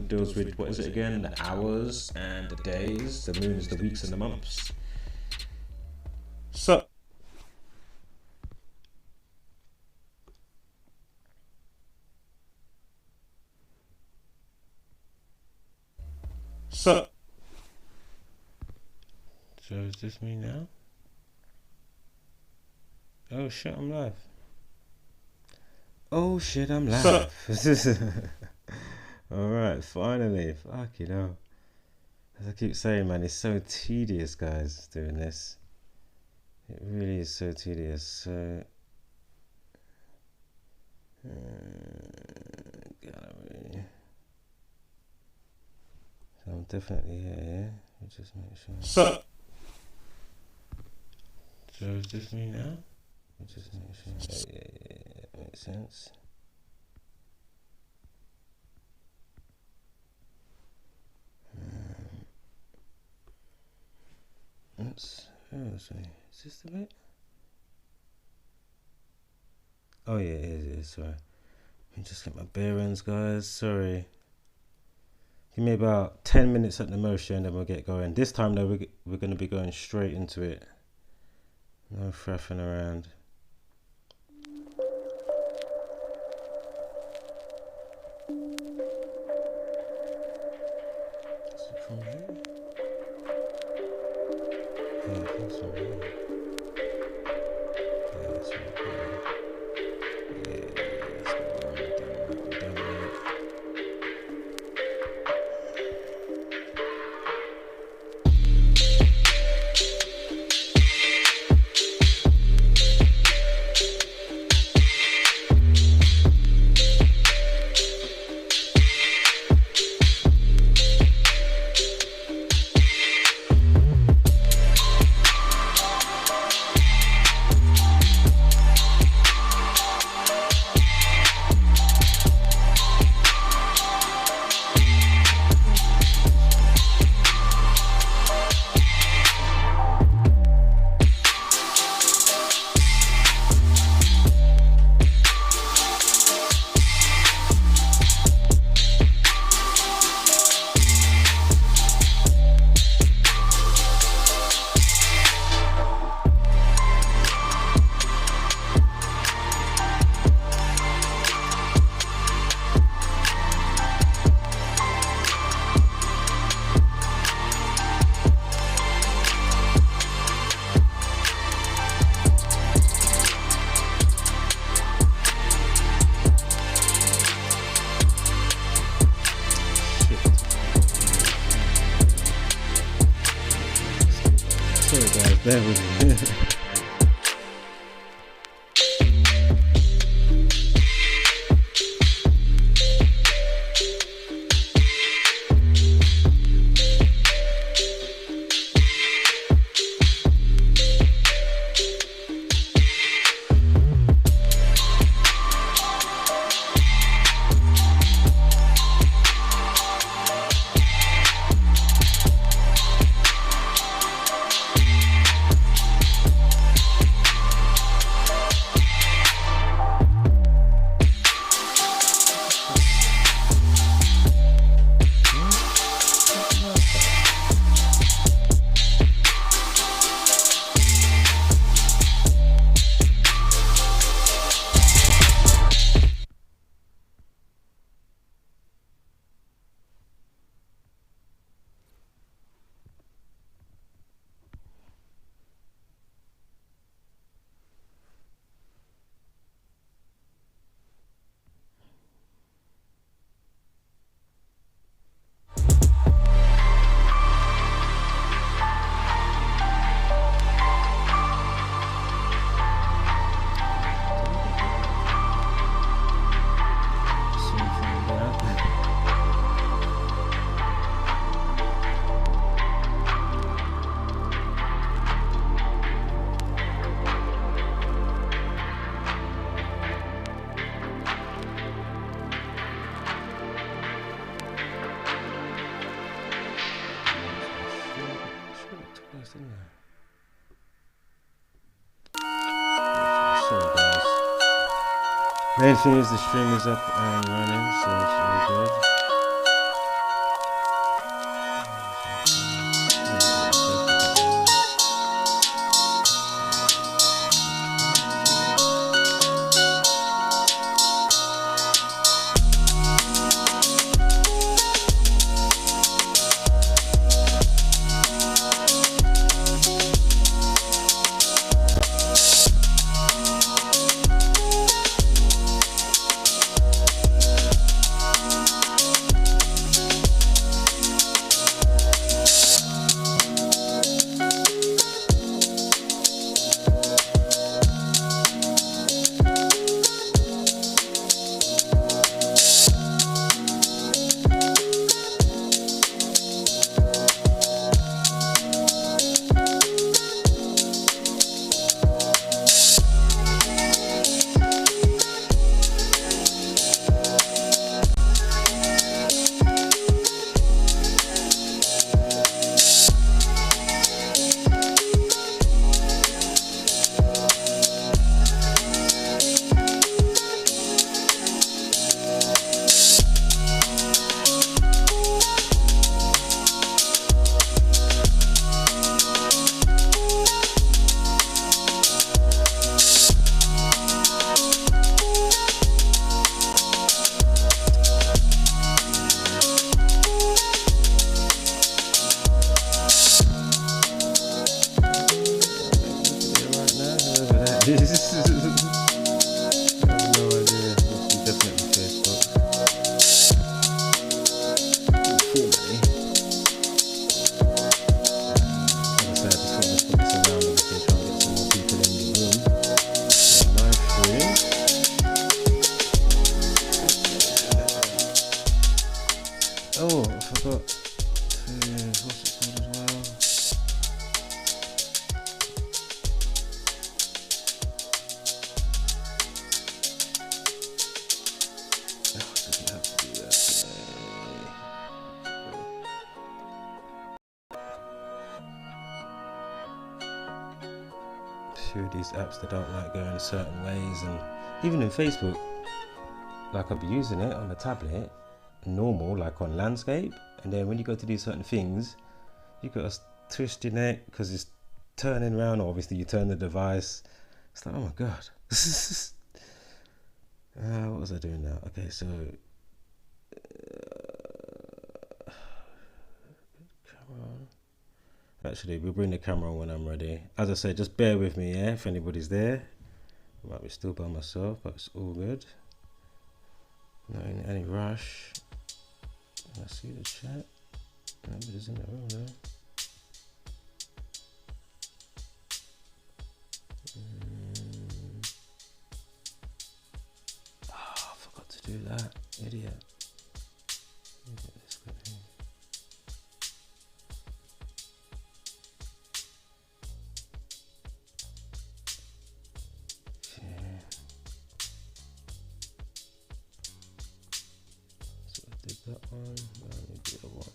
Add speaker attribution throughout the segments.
Speaker 1: sun deals with, what is it again? The hours and the days. The moon is the weeks and the months. So is this me now? Oh shit, I'm live. Oh shit, I'm live. Alright, finally. Fuck, you know. As I keep saying, man, it's so tedious, guys, doing this. It really is so tedious. So gallery. So I'm definitely here. Let me just make sure. So is this me now? Let me just make sure. Yeah, makes sense. Is this the bit? Oh yeah, it is, sorry. Let me just get my bearings, guys. Sorry. Give me about 10 minutes at the most, and then we'll get going. This time though, we're going to be going straight into it. No faffing around. Is it from here? Yeah, I think it's from here. Yeah, it's from here. Yeah, let's go on. We're done with it. Bear with me. Sorry guys. Main thing is the stream is up and running, so it's all good. few of these apps that don't like going certain ways, and even in Facebook, like I'll be using it on the tablet, normal, like on landscape, and then when you go to do certain things, you gotta twist your neck because it's turning around, or obviously you turn the device. It's like, oh my god. What was I doing now? Okay, so camera. Actually, we'll bring the camera on when I'm ready. As I said, just bear with me, yeah, if anybody's there. I might be still by myself, but it's all good. Not in any rush. I see the chat. Nobody's in the room though. I forgot to do that. Idiot. Let me get this good thing. So I did that one. Now I need the other one.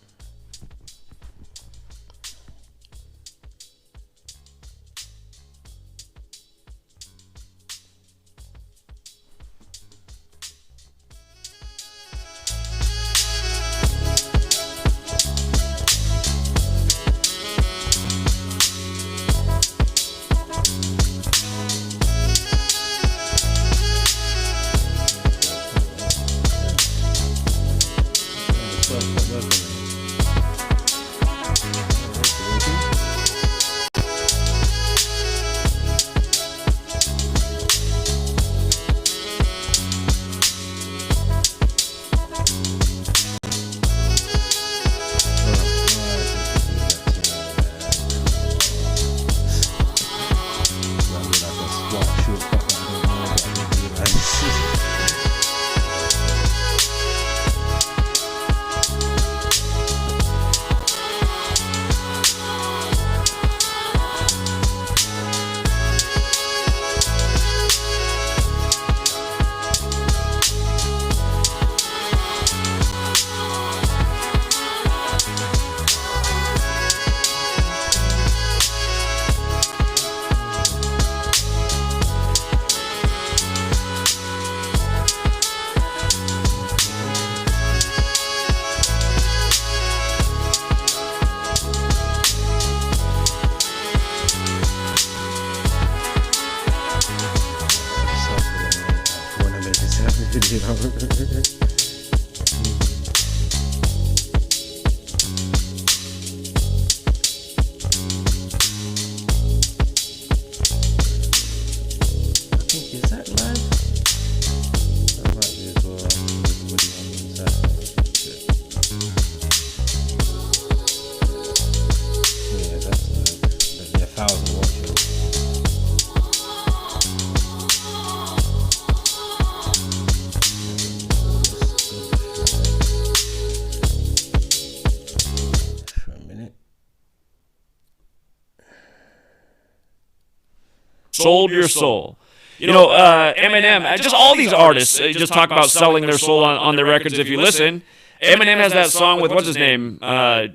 Speaker 2: Sold your soul. Eminem, just all these artists just talk about selling their soul on their records. If you listen, Eminem has that song with, what's his name?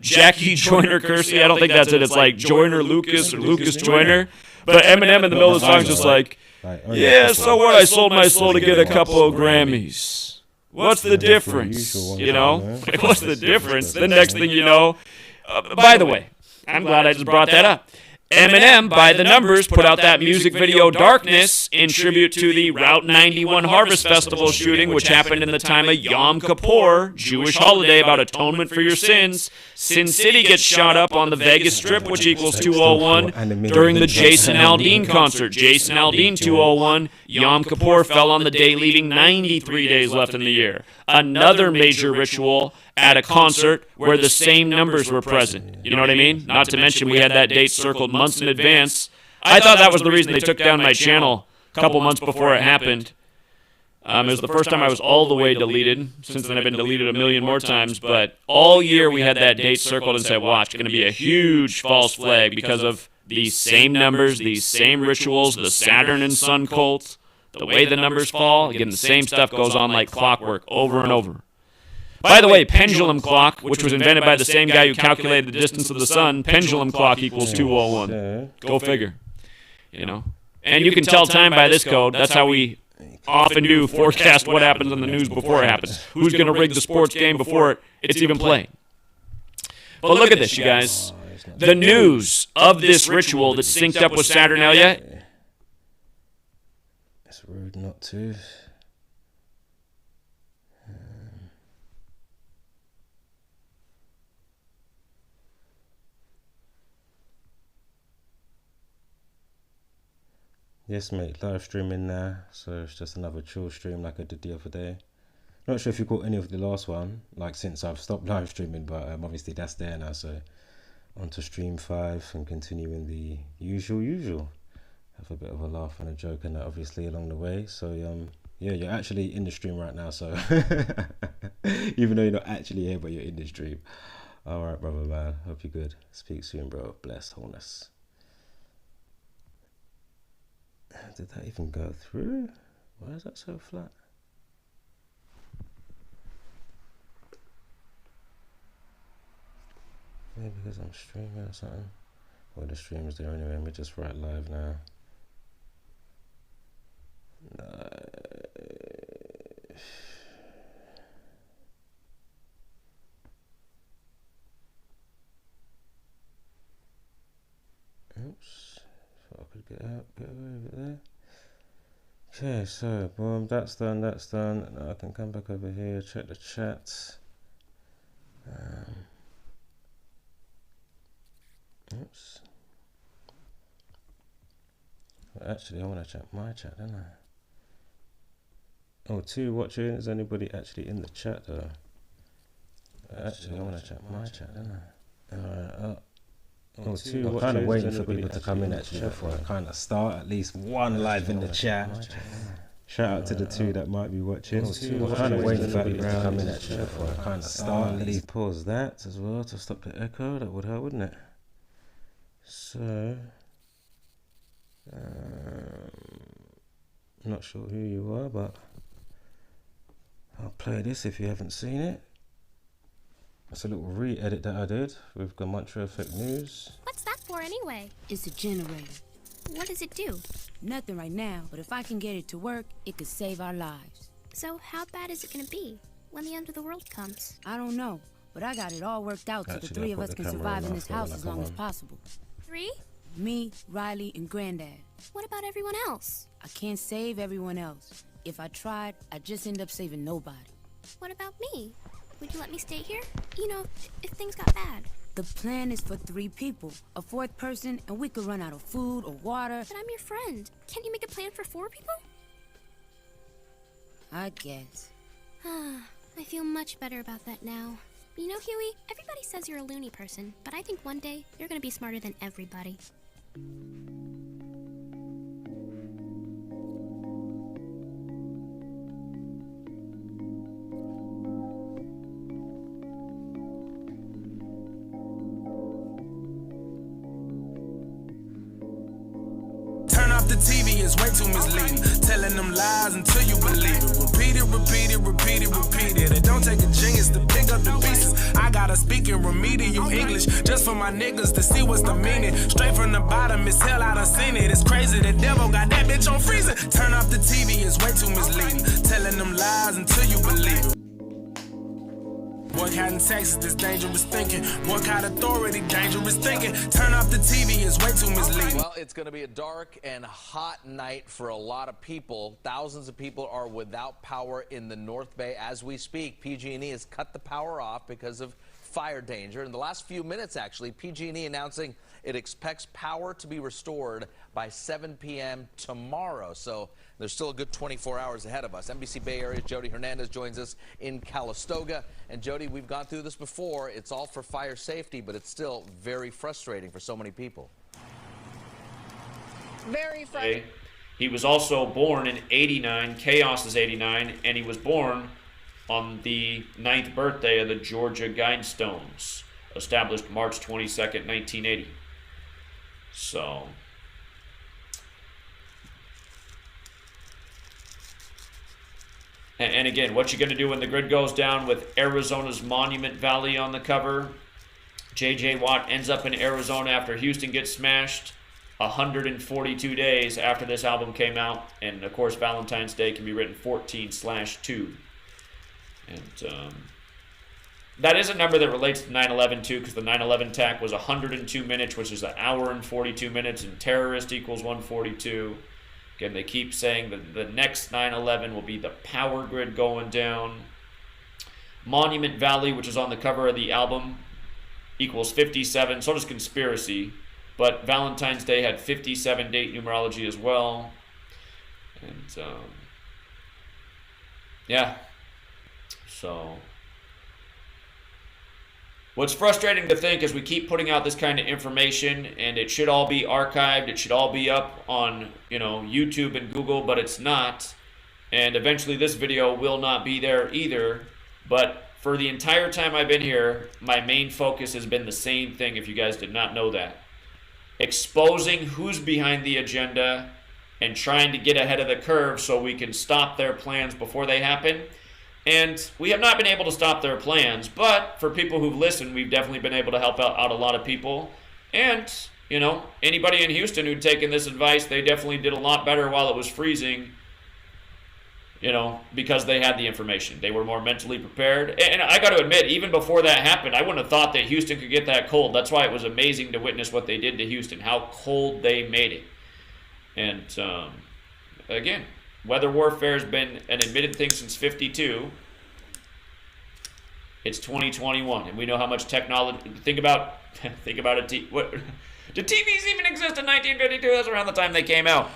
Speaker 2: Jackie Joyner Kersey. I don't think that's it. It's like Joyner Lucas or Lucas Joyner. But Eminem in the middle of the song is just like, yeah, so what? I sold my soul to get a couple of Grammys. What's the difference? What's the difference? The next thing you know, by the way, I'm glad I just brought that up. Eminem, by the numbers, put out that music video Darkness in tribute to the Route 91 Harvest Festival shooting, which happened in the time of Yom Kippur, Jewish holiday about atonement for your sins. Sin City gets shot up on the Vegas Strip, which equals 201, during the Jason Aldean concert. Jason Aldean, 201. Yom Kippur fell on the day, leaving 93 days left in the year. Another major ritual at a concert where the same numbers were present. You know what I mean? Not to mention we had that date circled months in advance. I thought that was the reason they took down my channel a couple months before it happened. It was the first time I was all the way deleted. Since then I've been deleted a million more times. But all year we had that date circled and said, watch, it's going to be a huge false flag because of these same numbers, these same rituals, the Saturn and Sun cult, the way the numbers fall. Again, the same stuff goes on like clockwork over and over. By the way, pendulum clock, which was invented by the same guy who calculated the distance of the sun, pendulum clock equals 201. Go figure. And you can tell time by this code. That's how we often do forecast what happens on the news before it happens. Who's going to rig the sports game before it's even playing. But look at this, you guys. The news of this ritual that's synced up with Saturnalia.
Speaker 1: It's rude not to. Yes, mate, live streaming now, so it's just another chill stream like I did the other day. Not sure if you caught any of the last one, like since I've stopped live streaming, but obviously that's there now, so on to stream 5 and continuing the usual. Have a bit of a laugh and a joke and that obviously along the way. So yeah, you're actually in the stream right now, so even though you're not actually here, but you're in the stream. Alright, brother, man, hope you're good. Speak soon, bro. Blessed wholeness. Did that even go through? Why is that so flat? Maybe because I'm streaming or something. Well, the stream's there anyway. Let me just write live now. No. Oops. Thought I could get over there. Okay, so boom, that's done. Now I can come back over here, check the chat. Oops. Well, actually, I want to check my chat, don't I? Oh, 2 watching. Is anybody actually in the chat though? Actually, I want to check my chat, don't I? Alright. Oh, 2 I'm kind of waiting for people to come in actually before I kind of start. At least one live in the chat. Shout out to the 2 that might be watching. I'm kind of waiting for people to come in actually before I kind of start. At least pause that as well to stop the echo. That would help, wouldn't it? So, not sure who you are, but I'll play this if you haven't seen it. That's a little re-edit that I did with Gamantra Effect News.
Speaker 3: What's that for anyway?
Speaker 4: It's a generator.
Speaker 3: What does it do?
Speaker 4: Nothing right now, but if I can get it to work, it could save our lives.
Speaker 3: So how bad is it gonna be when the end of the world comes?
Speaker 4: I don't know, but I got it all worked out so the 3 of us can survive in this house as long as possible.
Speaker 3: 3?
Speaker 4: Me, Riley, and Granddad.
Speaker 3: What about everyone else?
Speaker 4: I can't save everyone else. If I tried, I'd just end up saving nobody.
Speaker 3: What about me? Would you let me stay here? You know, if things got bad.
Speaker 4: The plan is for 3 people, a 4th person, and we could run out of food or water.
Speaker 3: But I'm your friend. Can't you make a plan for 4 people?
Speaker 4: I guess.
Speaker 3: I feel much better about that now. You know, Huey, everybody says you're a loony person, but I think one day you're gonna be smarter than everybody.
Speaker 5: The TV is way too misleading. Telling them lies until you believe it. Repeat it. It don't take a genius to pick up the pieces. I gotta speak in remedial English just for my niggas to see what's the meaning. Straight from the bottom, it's hell, I done seen it. It's crazy, the devil got that bitch on freezing. Turn off the TV, it's way too misleading. Telling them lies until you believe it. Boycott in Texas, this dangerous thinking. Boycott authority, dangerous thinking. Turn off the TV, it's way too misleading.
Speaker 6: Well, it's going to be a dark and hot night for a lot of people. Thousands of people are without power in the North Bay as we speak. PG&E has cut the power off because of fire danger. In the last few minutes, actually, PG&E announcing it expects power to be restored by 7 p.m. tomorrow. So there's still a good 24 hours ahead of us. NBC Bay Area's Jody Hernandez joins us in Calistoga. And Jody, we've gone through this before. It's all for fire safety, but it's still very frustrating for so many people.
Speaker 7: Very frustrating.
Speaker 2: He was also born in 89. Chaos is 89. And he was born on the 9th birthday of the Georgia Guidestones, established March 22nd, 1980. So, and again, what you going to do when the grid goes down with Arizona's Monument Valley on the cover? J.J. Watt ends up in Arizona after Houston gets smashed. 142 days after this album came out, and of course Valentine's Day can be written 14/2. And that is a number that relates to 9/11 too, because the 9/11 attack was 102 minutes, which is an hour and 42 minutes, and terrorist equals 142. Again, they keep saying that the next 9/11 will be the power grid going down. Monument Valley, which is on the cover of the album, equals 57. So does Conspiracy. But Valentine's Day had 57 date numerology as well. And, yeah. So, what's frustrating to think is we keep putting out this kind of information, and it should all be archived. It should all be up on, YouTube and Google, but it's not. And eventually this video will not be there either. But for the entire time I've been here, my main focus has been the same thing, if you guys did not know that. Exposing who's behind the agenda and trying to get ahead of the curve so we can stop their plans before they happen. And we have not been able to stop their plans, but for people who've listened, we've definitely been able to help out a lot of people. And, anybody in Houston who'd taken this advice, they definitely did a lot better while it was freezing, because they had the information. They were more mentally prepared. And I got to admit, even before that happened, I wouldn't have thought that Houston could get that cold. That's why it was amazing to witness what they did to Houston, how cold they made it. And, again, weather warfare has been an admitted thing since '52. It's 2021, and we know how much technology. Think about it. What did TVs even exist in 1952? That's around the time they came out.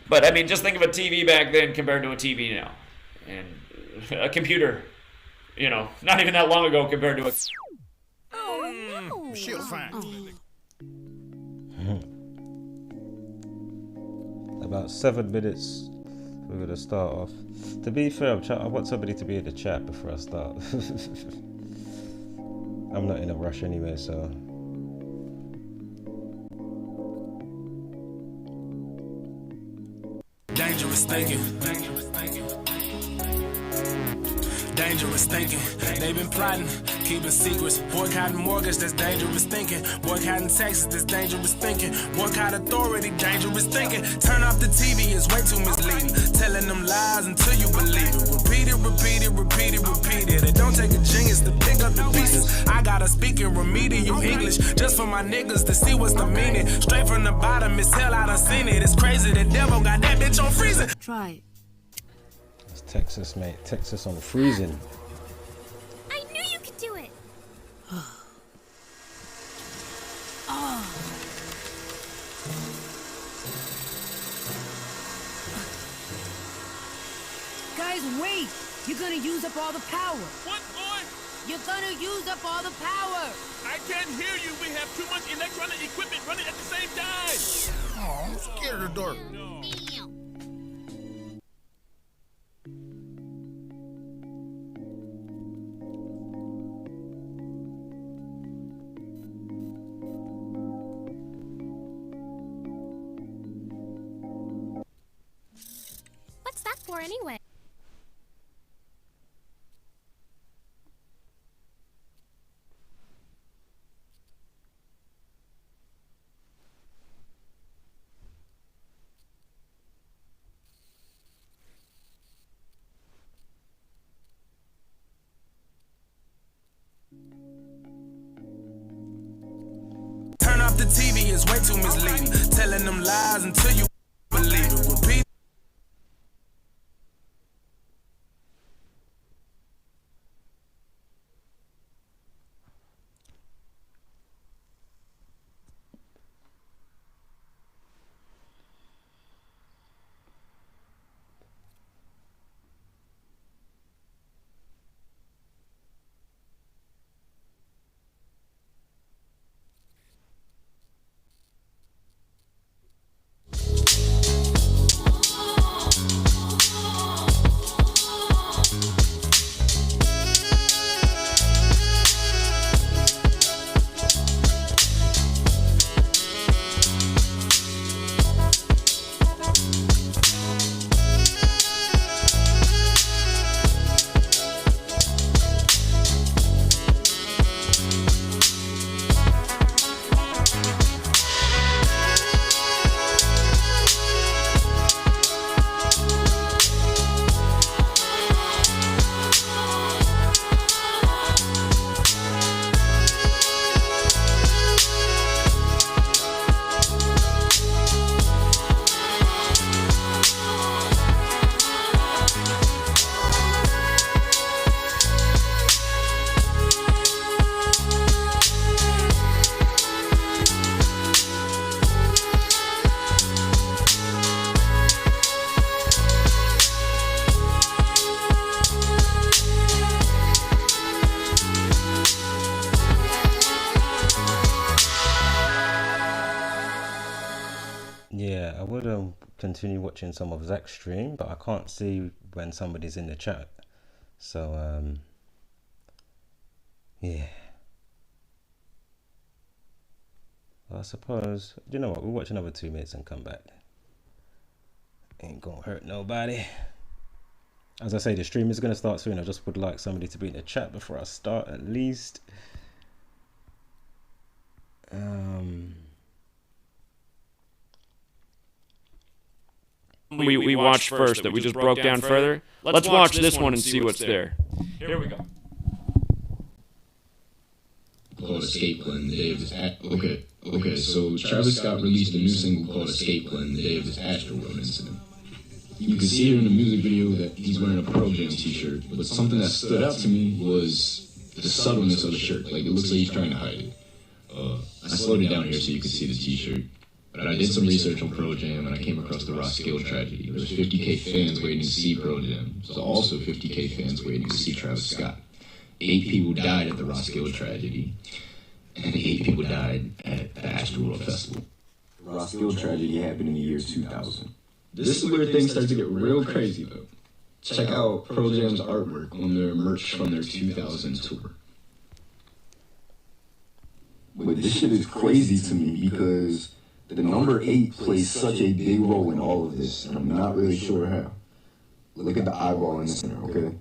Speaker 2: But I mean, just think of a TV back then compared to a TV now, and a computer. Not even that long ago compared to a.
Speaker 4: Oh, no.
Speaker 7: She'll find.
Speaker 1: About 7 minutes. We're gonna start off. To be fair, I want somebody to be in the chat before I start. I'm not in a rush anyway, so.
Speaker 5: Dangerous thinking. Dangerous thinking. They've been plotting, keeping secrets. Boycotting mortgage, that's dangerous thinking. Boycotting taxes, that's dangerous thinking. Boycott authority, dangerous thinking. Turn off the TV, it's way too misleading. Telling them lies until you believe it. Repeat it, repeat it, repeat it, repeat it. It don't take a genius to pick up the pieces. I gotta speak in remedial English just for my niggas to see what's the meaning. Straight from the bottom, it's hell, I done seen it. It's crazy, the devil got that bitch on freezing.
Speaker 4: Try it.
Speaker 1: It's Texas, mate. Texas on freezing.
Speaker 3: I knew you could do it.
Speaker 4: Guys, wait! You're gonna use up all the power.
Speaker 7: What, boy?
Speaker 4: You're gonna use up all the power.
Speaker 7: I can't hear you. We have too much electronic equipment running at the same time. Oh, I'm scared of the dark.
Speaker 3: What's that for anyway?
Speaker 5: Turn off the TV, it's way too misleading. Telling them lies until you believe it. Repeat.
Speaker 1: continue watching some of Zach's stream, but I can't see when somebody's in the chat. So, yeah. Well, I suppose, you know what, we'll watch another 2 minutes and come back. Ain't gonna hurt nobody. As I say, the stream is gonna start soon. I just would like somebody to be in the chat before I start, at least.
Speaker 2: We watched first that we just broke down further. Let's watch this one and see what's there. Here we go.
Speaker 8: Called Escape Plan the day of this. Okay. So Travis Scott released a new single called Escape Plan the day of this Astroworld incident. You can see here in the music video that he's wearing a Pearl Jam t-shirt, but something that stood out to me was the subtleness of the shirt. Like, it looks like he's trying to hide it. I slowed it down here so you can see the t-shirt. But I did some research on Pearl Jam, and I came across the Roskilde tragedy. There was 50K fans waiting to see Pearl Jam. So also 50K fans waiting to see Travis Scott. 8 people died at the Roskilde tragedy, and 8 people died at the Astroworld Festival. The Roskilde tragedy happened in the year 2000. This is where things start to get real crazy, though. Check out Pearl Jam's artwork on their merch from their 2000 tour. But this shit is crazy to me because the number 8 plays such a big role in all of this, and I'm not really sure how. Look at the eyeball in the center, okay?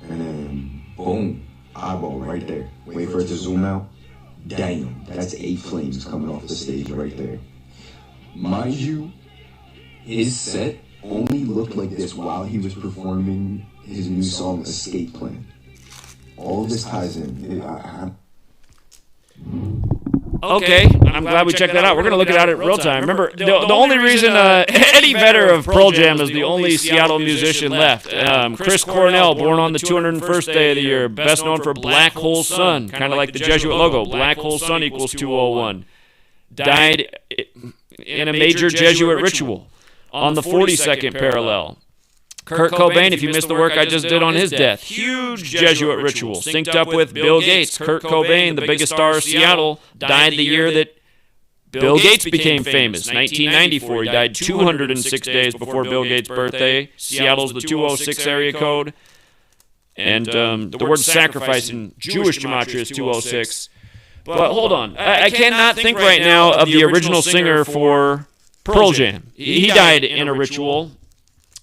Speaker 8: And then, boom, eyeball right there. Wait for it to zoom out. Damn, that's 8 flames coming off the stage right there. Mind you, his set only looked like this while he was performing his new song, Escape Plan. All of this ties in.
Speaker 2: Okay, I'm glad we checked that out. We're going to look at it in real time. Remember, the only reason Eddie Vedder of Pearl Jam is the only Seattle musician left. Chris Cornell, born on the 201st day of the year, best known for Black Hole Sun, kind of like the Jesuit logo. Black Hole Sun equals 201. Died in a major Jesuit ritual on the 42nd parallel. Kurt Cobain, if you missed the work I just did on his death, huge Jesuit ritual, synced up with Bill Gates. Kurt Cobain, the biggest star of Seattle, died the year that Bill Gates became famous, 1994. He died 206 days before Bill Gates' birthday. Seattle's the 206 area code. And the word sacrifice in Jewish gematria is 206. But hold on, I cannot think right now of the original singer for Pearl Jam. He died in a ritual.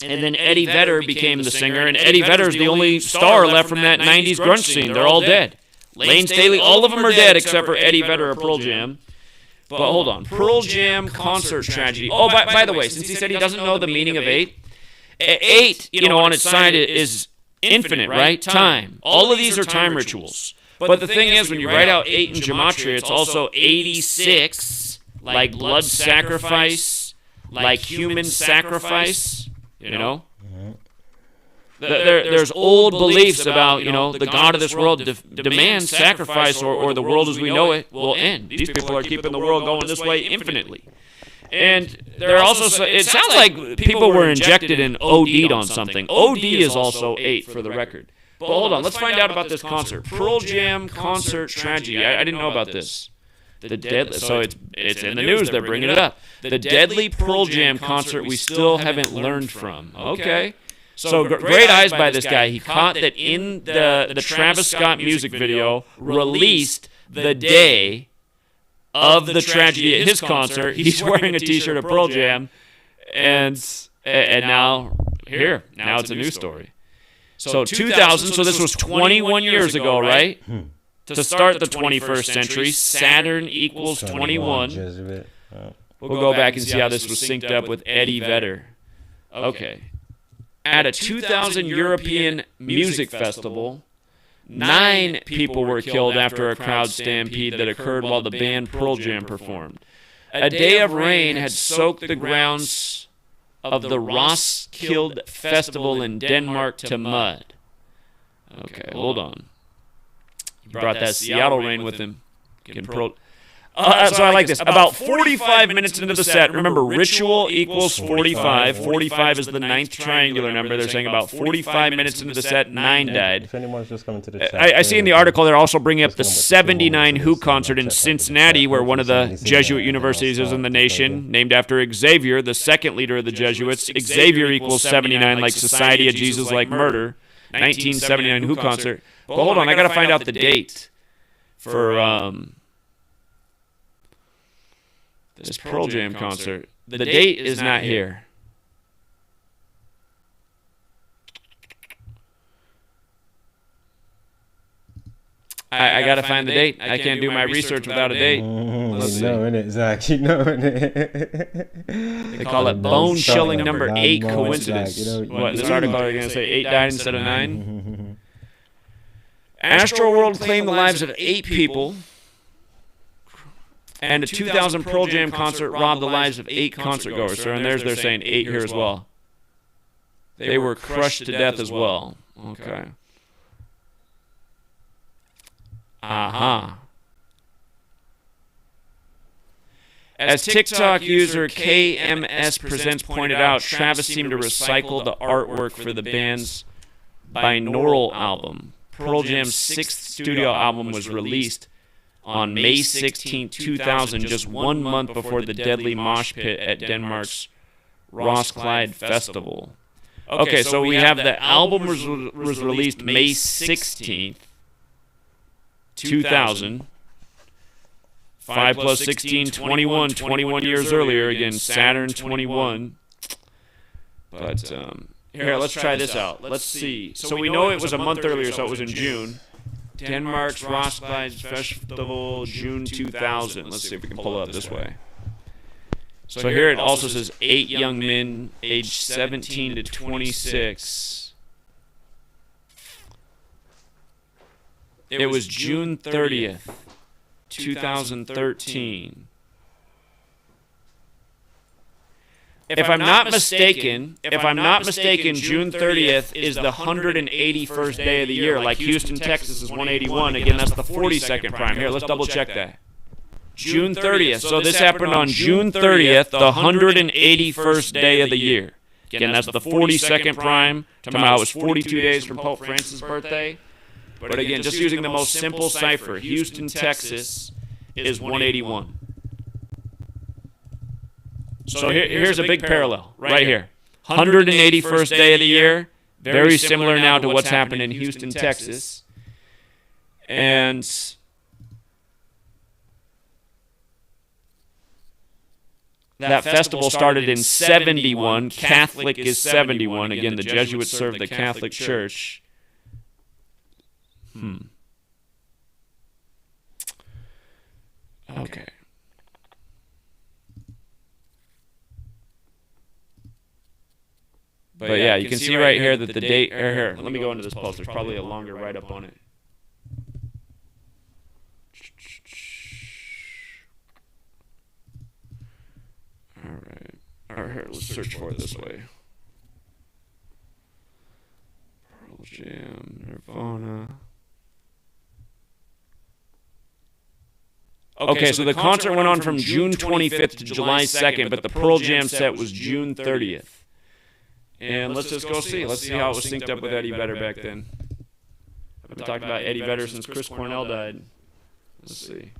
Speaker 2: And then Eddie Vedder became the singer, and Eddie Vedder's the only star left from that 90s grunge scene. They're all dead. Lane Staley, all of them are dead except for Eddie Vedder of Pearl Jam. But hold on, Pearl Jam concert tragedy. Oh, by the way, since he said he doesn't know the meaning of 8, 8, on its side is infinite, right? Time. All of these are time rituals. But the thing is, when you write out 8 in gematria, it's also 86, like blood sacrifice, like human sacrifice. There's old beliefs about, the God of this world demands sacrifice or the world as we know it will end. These people are keeping the world going this way infinitely. And there are also, it sounds like people were injected and OD'd on something. OD is also 8 for the record. But hold on, let's find out about this concert. Pearl Jam concert tragedy. I didn't know about this. So it's in the news. They're bringing it up. The deadly Pearl Jam concert we still haven't learned from. Okay. So great eyes by this guy. He caught that in the Travis Scott music video released the day of the tragedy at his concert. He's wearing a T-shirt of Pearl Jam, and now it's a news story. So 2000. So this was 21 years ago, right? To start the 21st century, Saturn equals 21. We'll go back and see how this was synced up with Eddie Vedder. Okay. At a 2000 European music festival, 9 people were killed after a crowd stampede that occurred while the band Pearl Jam performed. A day of rain had soaked the grounds of the Roskilde Festival in Denmark to mud. Okay, hold on. He brought that Seattle rain with him. So I like this. About 45 minutes into the set, remember, ritual equals 45. 45 is the ninth triangular number. They're saying about 45 minutes into the set, 9 died.
Speaker 1: If anyone's just coming to the chat,
Speaker 2: I see in the article they're also bringing up the 79 Who concert in Cincinnati, where one of the Jesuit universities is in the nation, named after Xavier, the second leader of the Jesuits. Xavier equals 79, like Society of Jesus, like murder. 1979 Who concert. But hold on, I got to find out the date for this Pearl Jam concert. The date is not here. I got to find the date. I can't do my research without a date. Let's see.
Speaker 1: Knowing it, Zach. You knowing it.
Speaker 2: They call it bone-chilling number 8 coincidence. What, in this article are you going to say 8 died instead of 9? Astroworld claimed the lives of 8 people, and a 2000 Pearl Jam concert robbed the lives of 8 concertgoers. So, and they're saying 8 here as well. They were crushed to death as well. Okay. Aha. As TikTok user KMS Presents pointed out, Travis seemed to recycle the artwork for the band's binaural album. Pearl Jam's 6th studio album was released on May 16, 2000, just 1 month before the deadly mosh pit at Denmark's Roskilde Festival. Okay, so we have the album was released May 16th, 2000. 5 plus 16, 21. 21 years earlier. Again, Saturn 21. But, here, let's try this out. Let's see. So we know it was a month earlier, so it was in June. Denmark's Roskilde Festival, June 2000. Let's see if we can pull it up this way. So here it also says 8 young men aged 17 to 26. It was June 30th, 2013. If I'm not mistaken, June 30th is the 181st day of the year. Like Houston, Texas is 181. Again, that's the 42nd prime. Here, let's double check that. June 30th. So this happened on June 30th, the 181st day of the year. Again, that's the 42nd prime. Tomorrow was 42 days from Pope Francis' birthday. But again, just using the most simple cipher, Houston, Texas is 181. So here's a big parallel right here. 181st day of the year, very similar now to what's happened in Houston, Texas. And that festival started in 71. Catholic is 71. Again, the Jesuits served the Catholic Church. Okay. But yeah, you can see right here that the date. Here, let me go into this post. There's probably a longer write-up on it. All right, here, let's search for it this way. Pearl Jam, Nirvana. Okay, so the concert went on from June 25th to July 2nd, but the Pearl Jam set was June 30th. And let's just go see. Let's see how it was synced up with Eddie Vedder back then. I've been talking about Eddie Vedder since Chris Cornell died. Let's see.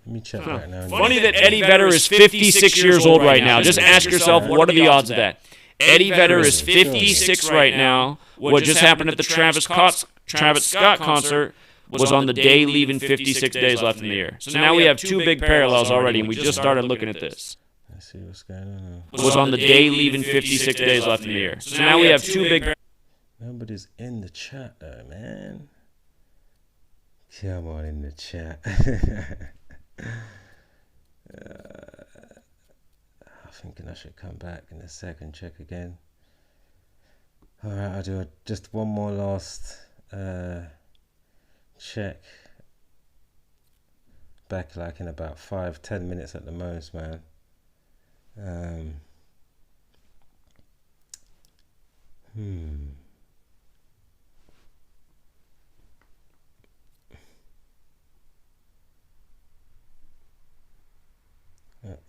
Speaker 1: Let me check right now.
Speaker 2: Funny that Eddie Vedder is 56 years old right now. Just ask yourself, what are the odds of that? Eddie Vedder is 56 right now. What just happened at the Travis Scott concert was on the day leaving 56 days left in the year. So now we have 2 big parallels already, and we just started looking at this.
Speaker 1: Let's see what's going on.
Speaker 2: Was on the day leaving 56 days left in the year. So now we have 2 big.
Speaker 1: Nobody's in the chat though, man. Come on in the chat. I'm thinking I should come back in a second, check again. Alright, I'll do just one more last check. Back like in about 5-10 minutes at the most, man.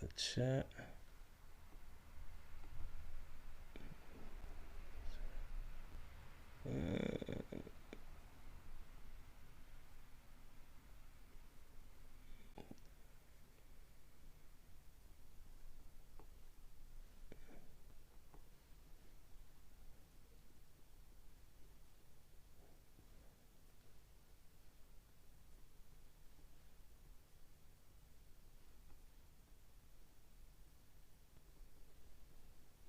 Speaker 1: the chat.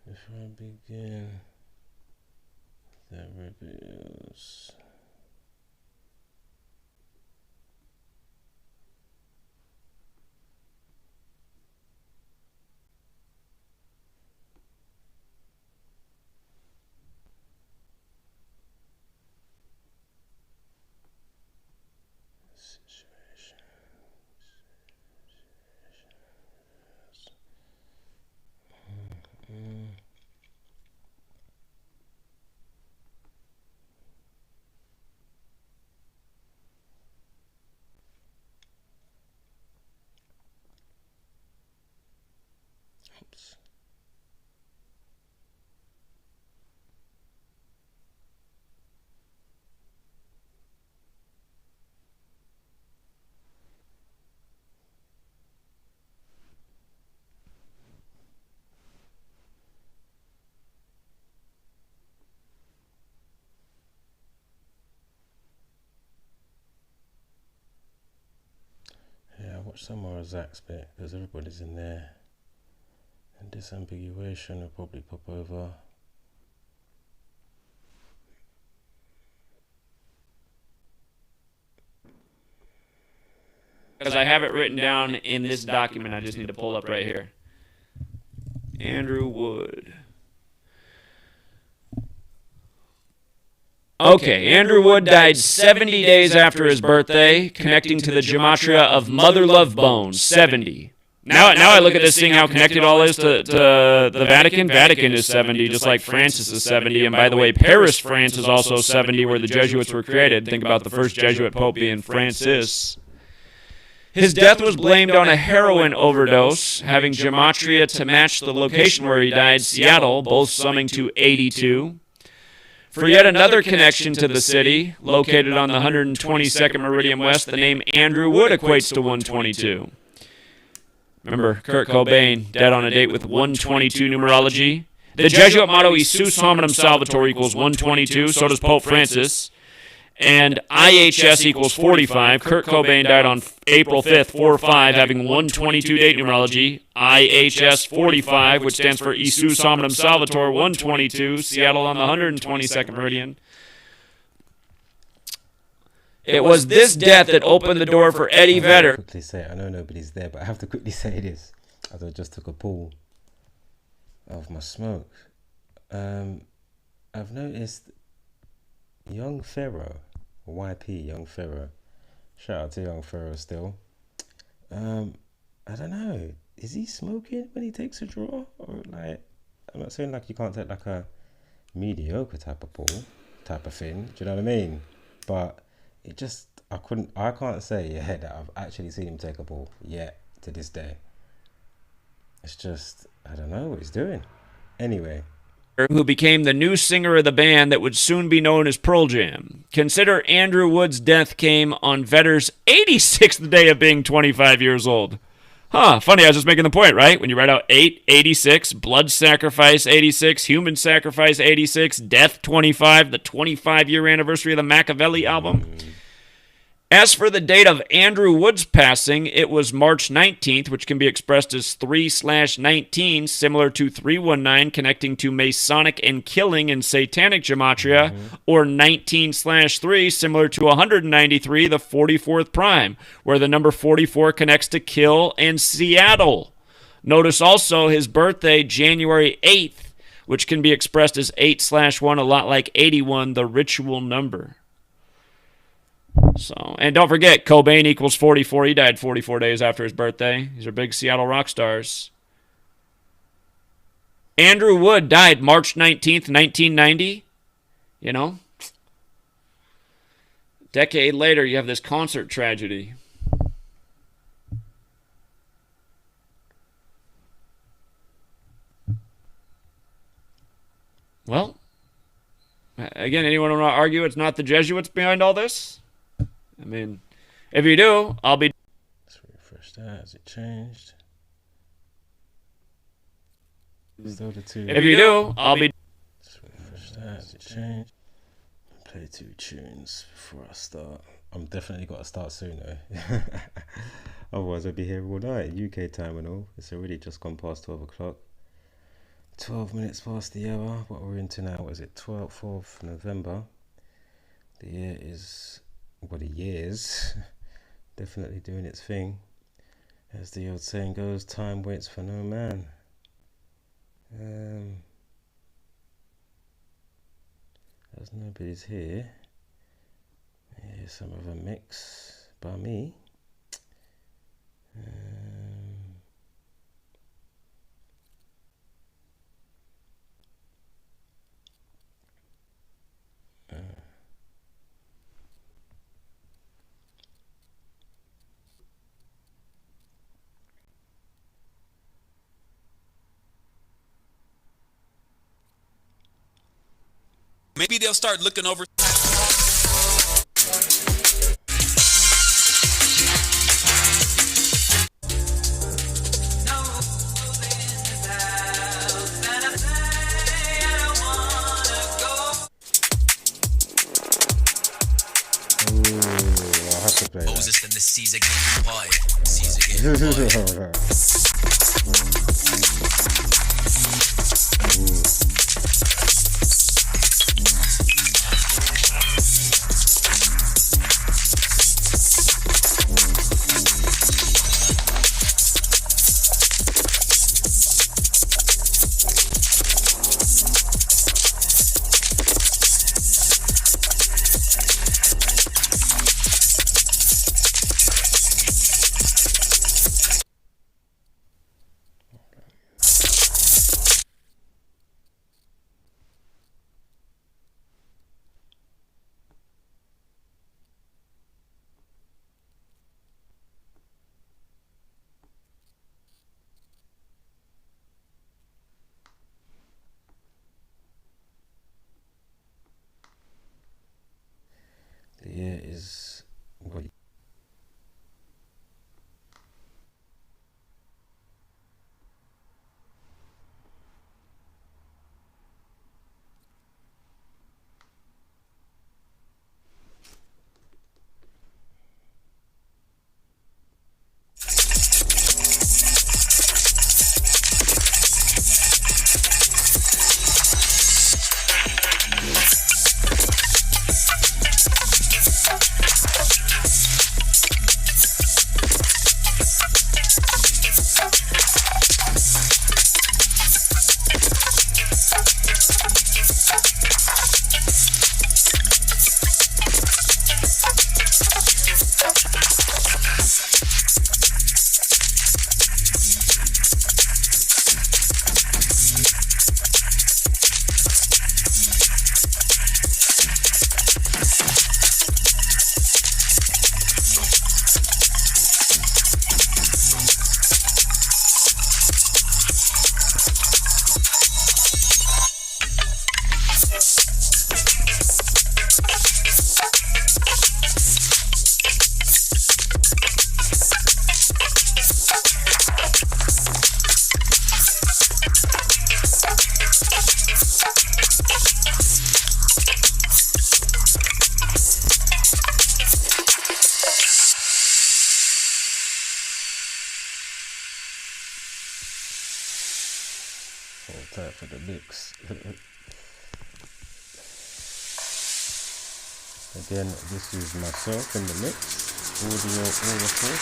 Speaker 1: Before I begin, that reveals. Oops. Yeah, I watched some more of Zach's bit because everybody's in there. And disambiguation will probably pop over.
Speaker 2: Because I have it written down in this document. I just need to pull up right here. Andrew Wood. Okay, Andrew Wood died 70 days after his birthday, connecting to the gematria of Mother Love Bone, 70. Now I look at this, seeing how connected all is to the Vatican. Vatican is 70, just like Francis is 70. And by the way, Paris, France is also 70, where the Jesuits were created. Think about the first Jesuit pope being Francis. His death was blamed on a heroin overdose, having gematria to match the location where he died, Seattle, both summing to 82. For yet another connection to the city, located on the 122nd Meridian West, the name Andrew Wood equates to 122. Remember, Kurt Cobain, dead on a date with 122 numerology. The Jesuit motto, Isus hominum salvator, equals 122, so does Pope Francis. And IHS equals 45. Kurt Cobain died on April 5th, 4-5, having 122 date numerology. IHS 45, which stands for Isus hominum salvator, 122, Seattle on the 122nd meridian. It was this death that opened the door for Eddie Vedder.
Speaker 1: Quickly say, I know nobody's there, but I have to quickly say this, as I just took a pull of my smoke. I've noticed Young Pharaoh, YP Young Pharaoh. Shout out to Young Pharaoh still. I don't know. Is he smoking when he takes a draw? Or like, I'm not saying like you can't take like a mediocre type of pull, type of thing. Do you know what I mean? But it just, I can't say that I've actually seen him take a ball yet to this day. It's just, I don't know what he's doing. Anyway.
Speaker 2: Who became the new singer of the band that would soon be known as Pearl Jam. Consider Andrew Wood's death came on Vedder's 86th day of being 25 years old. Huh, funny, I was just making the point, right? When you write out 8, 86, blood sacrifice 86, human sacrifice 86, death 25, the 25-year anniversary of the Machiavelli album. As for the date of Andrew Wood's passing, it was March 19th, which can be expressed as 3/19, similar to 319, connecting to Masonic and killing in Satanic Gematria, or 19/3, similar to 193, the 44th prime, where the number 44 connects to kill and Seattle. Notice also his birthday, January 8th, which can be expressed as 8/1, a lot like 81, the ritual number. So, and don't forget, Cobain equals 44. He died 44 days after his birthday. These are big Seattle rock stars. Andrew Wood died March 19th, 1990. You know? A decade later, you have this concert tragedy. Well, again, anyone want to argue it's not the Jesuits behind all this? I mean, if you do, I'll be...
Speaker 1: Let's refresh that. Has it changed? Still the two.
Speaker 2: If you do, I'll be...
Speaker 1: Let's refresh that. Has it changed? Play 2 tunes before I start. I'm definitely got to start soon though. Otherwise I'll be here all night, UK time and all. It's already just gone past 12 o'clock. 12 minutes past the hour. What we're into now, what is it? 4th November. The year is, well, the year's definitely doing its thing. As the old saying goes, time waits for no man. As nobody's here. Here's some of a mix by me.
Speaker 7: Maybe they'll start looking over.
Speaker 1: I'll have to play that.
Speaker 7: Moses and the Caesar game party. Caesar game party.
Speaker 1: The year is, what? Hold tight for the mix. Again, this is myself in the mix. Audio Oracle.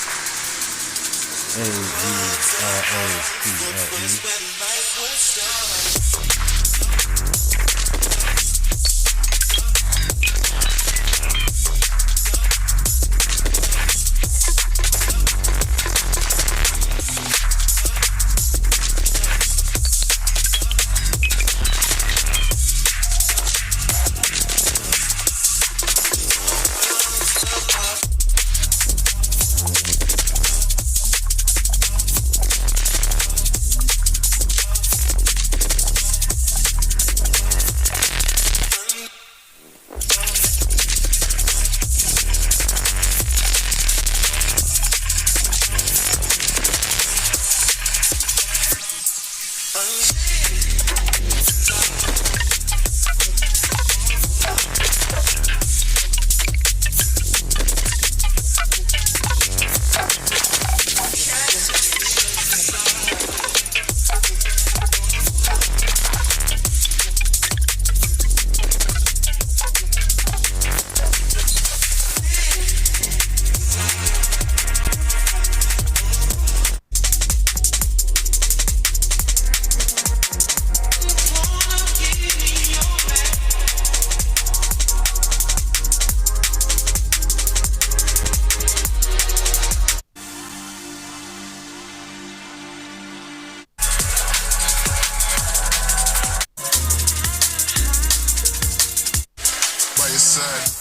Speaker 5: by your side.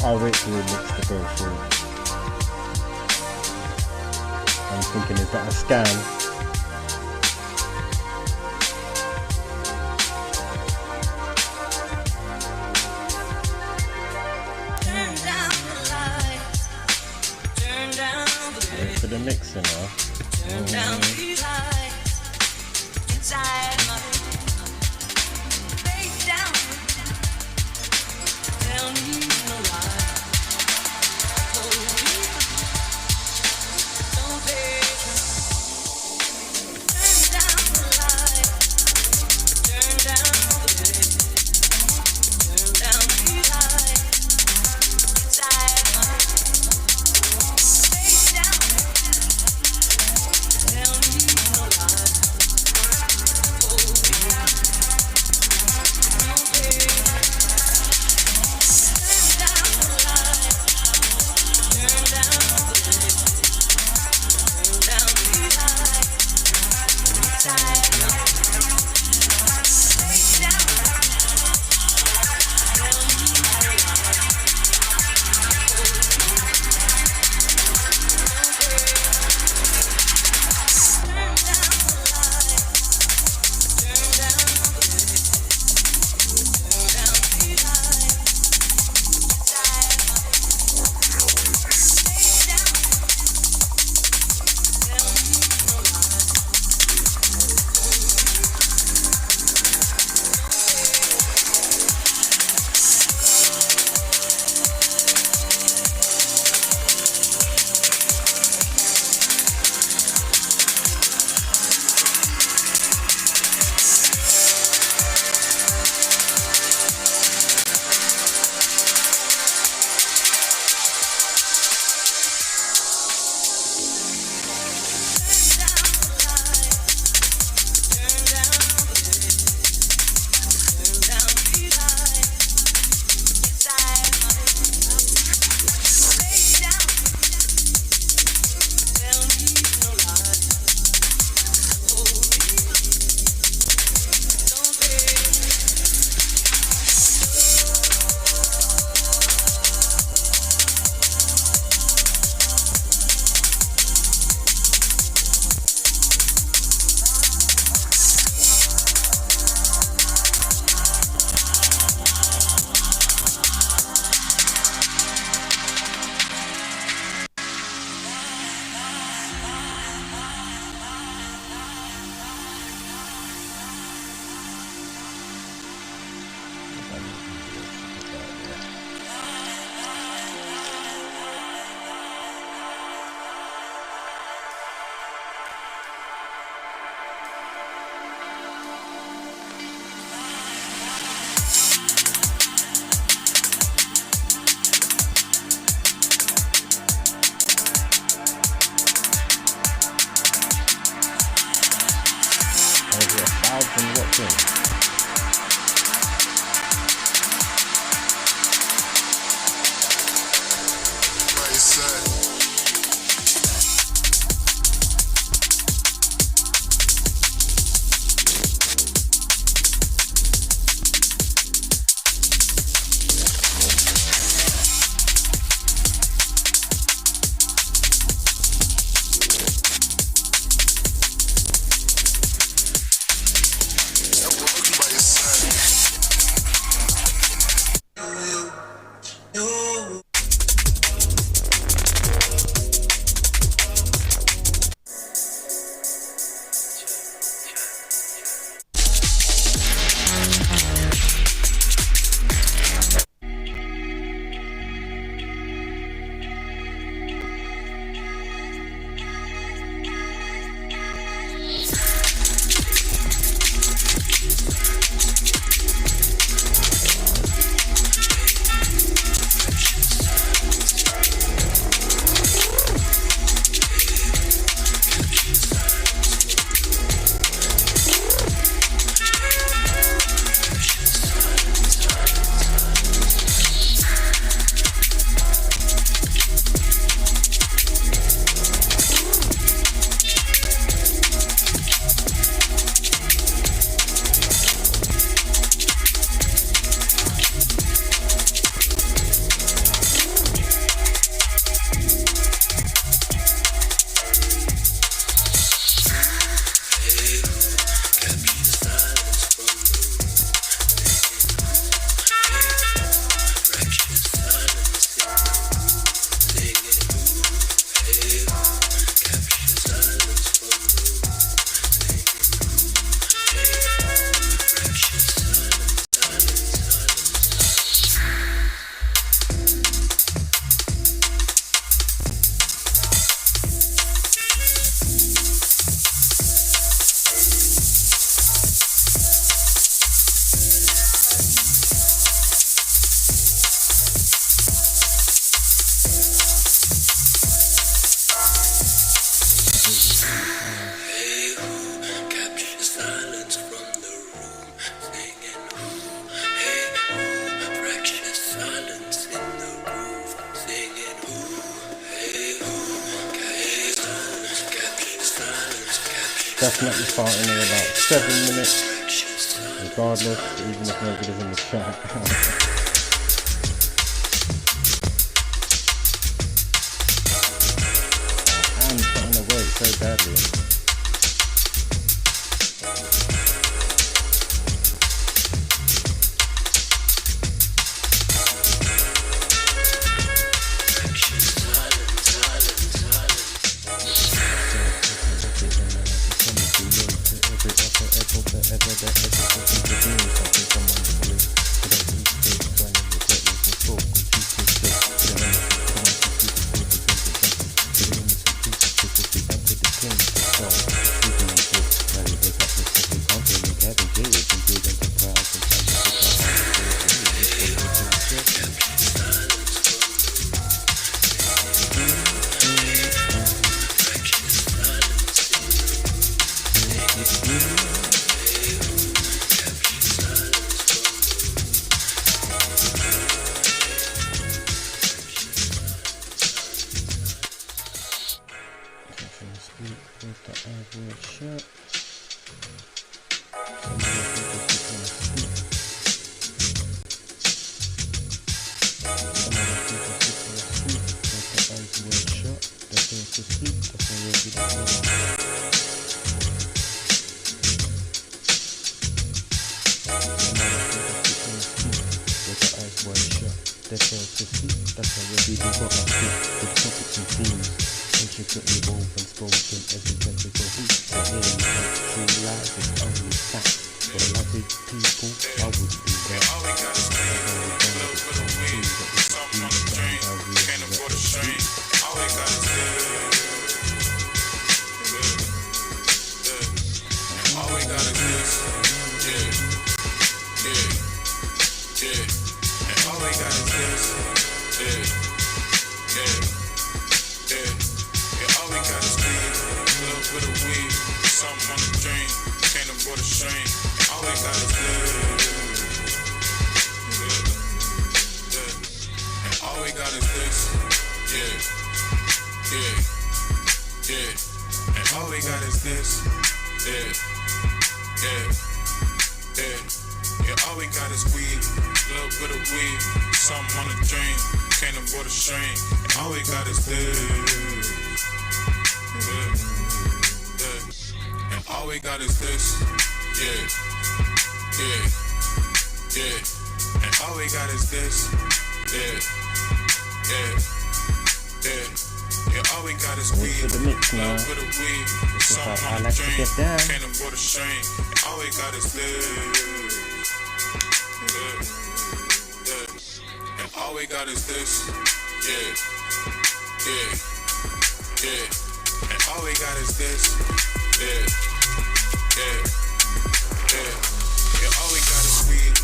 Speaker 1: I'll wait for the mix to go through. I'm thinking, is that a scam? Wait for the mix, you know. been watching. Definitely farting in about 7 minutes, regardless, even if nobody's in the chat. I'm trying to work so badly.
Speaker 5: yeah. And all we got is this, yeah, yeah, yeah. Yeah, all we got is weed, little bit of weed, something on the drain, can't afford a strain. And all we got is this, yeah, yeah. And all we got is this, yeah, yeah, yeah. And all we got is this, yeah, yeah, yeah. Yeah, all we got is weed,
Speaker 1: to the mix now.
Speaker 5: little bit of weed,
Speaker 1: This is
Speaker 5: something
Speaker 1: how I
Speaker 5: on the
Speaker 1: like to
Speaker 5: drain,
Speaker 1: get down.
Speaker 5: can't afford a strain. And all we got is this, yeah, yeah. And all we got is this, yeah, yeah, yeah. And all we got is this, yeah, yeah, yeah. Yeah, all we got is weed,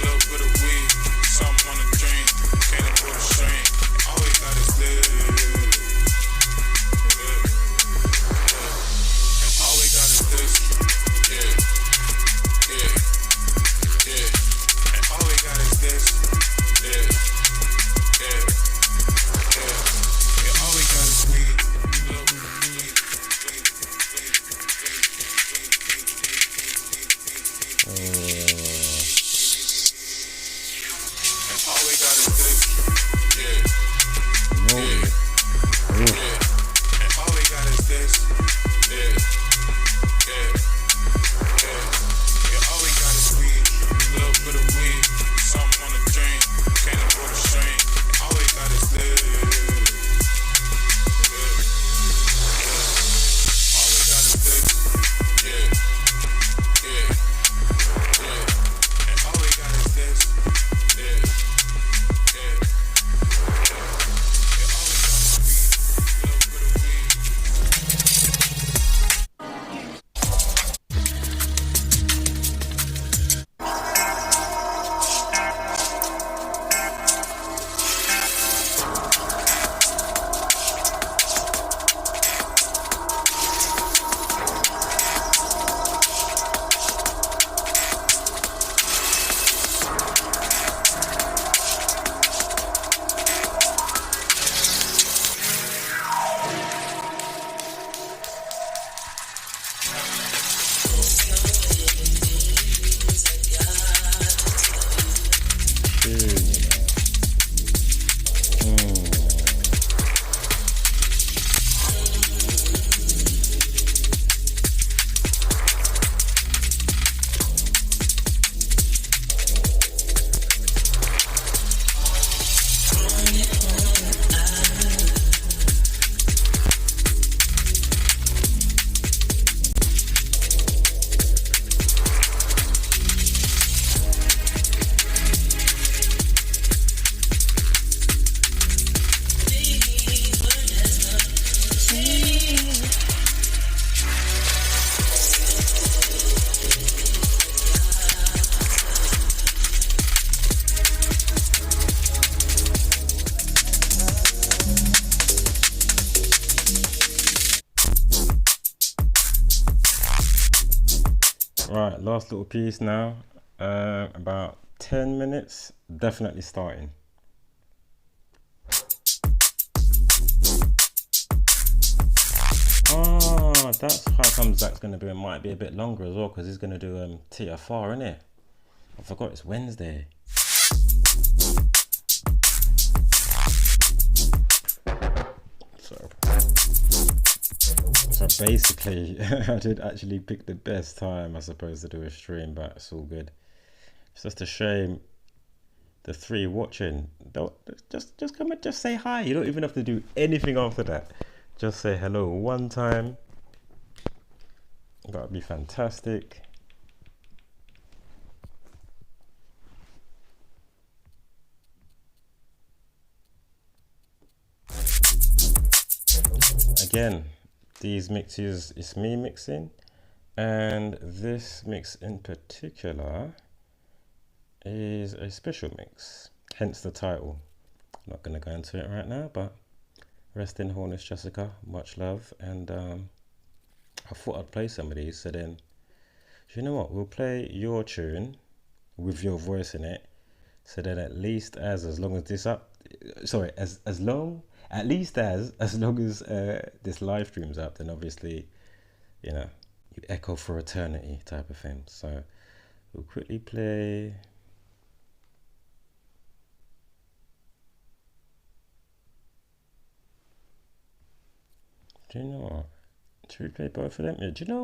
Speaker 5: little bit of weed, something on the drain, can't afford a strain. And all we got is this, yeah, yeah. And all we got is this, yeah, yeah, yeah. And all we got is this, yeah, yeah, yeah. Yeah, all we got is weed, little bit of weed, weed, weed, weed, weed, weed, weed, weed, weed. And all we got is this, yeah, yeah, yeah. And all we got is this, yeah, yeah, yeah. Yeah, all we got is weed, little bit of weed, something on the drain, can't afford a strain. All we got is this, yeah, yeah. All we got is this, yeah, yeah, yeah. And all we got is this, yeah, yeah, yeah. Yeah, all we got is weed, little bit of weed.
Speaker 1: Right, last little piece now. About 10 minutes, definitely starting. Oh, that's how come Zach's gonna be. It might be a bit longer as well because he's gonna do TFR, innit? I forgot it's Wednesday. So basically, I did actually pick the best time, I suppose, to do a stream, but it's all good. It's just a shame the three watching don't just come and just say hi. You don't even have to do anything after that. Just say hello one time. That'd be fantastic. Again, these mixes, it's me mixing, and this mix in particular is a special mix, hence the title. I'm not going to go into it right now, but rest in wholeness, Jessica, much love. And I thought I'd play some of these, so then, you know what, we'll play your tune with your voice in it, so then at least as long as this up, sorry, as long At least as long as this live stream's up, then obviously, you know, you echo for eternity type of thing. So we'll quickly play. Do you know what? Should we play both of them? Yeah, do you know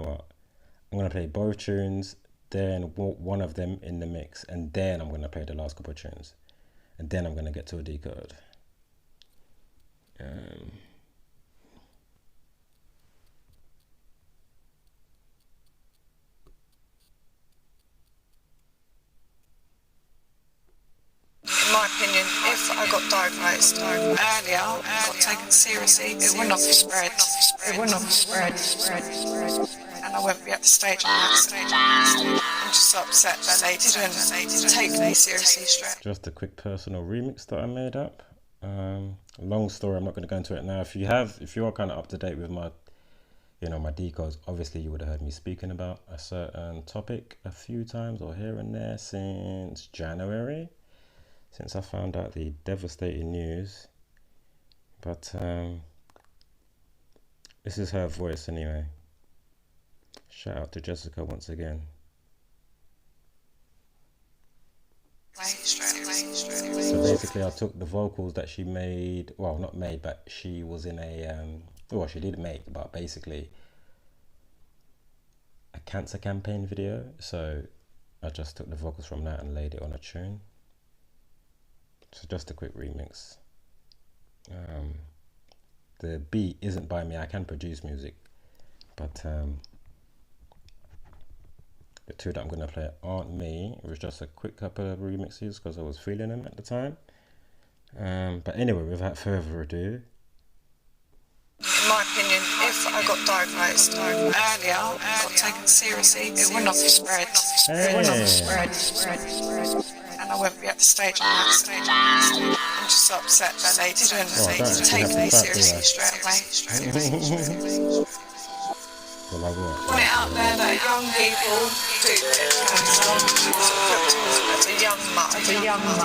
Speaker 1: what? I'm going to play both tunes, then one of them in the mix, and then I'm going to play the last couple of tunes. And then I'm going to get to a decode.
Speaker 9: In my opinion, if I got diagnosed earlier, got taken seriously, it would not have spread. It would not have spread. And I wouldn't be at the stage I'm at. I'm just so upset that they didn't take me seriously straight.
Speaker 1: Just a quick personal remix that I made up. Long story, I'm not going to go into it now. If you are kind of up to date with my, my decodes, obviously you would have heard me speaking about a certain topic a few times or here and there since January. Since I found out the devastating news. But this is her voice anyway. Shout out to Jessica once again. So basically I took the vocals that she made, well not made, but she was in a, well she did make, but basically a cancer campaign video. So I just took the vocals from that and laid it on a tune. So just a quick remix. The beat isn't by me. I can produce music, but the two that I'm going to play aren't me. It was just a quick couple of remixes because I was feeling them at the time. But anyway, without further ado.
Speaker 9: In my opinion, if I got diagnosed earlier, got taken seriously, it would not have spread. It would not have spread. And I wouldn't be at the stage I'm at. I'm just so upset that they didn't take me seriously straight away.
Speaker 1: Well, I will.
Speaker 9: Put it out there that young people do get cancer. As a young mum.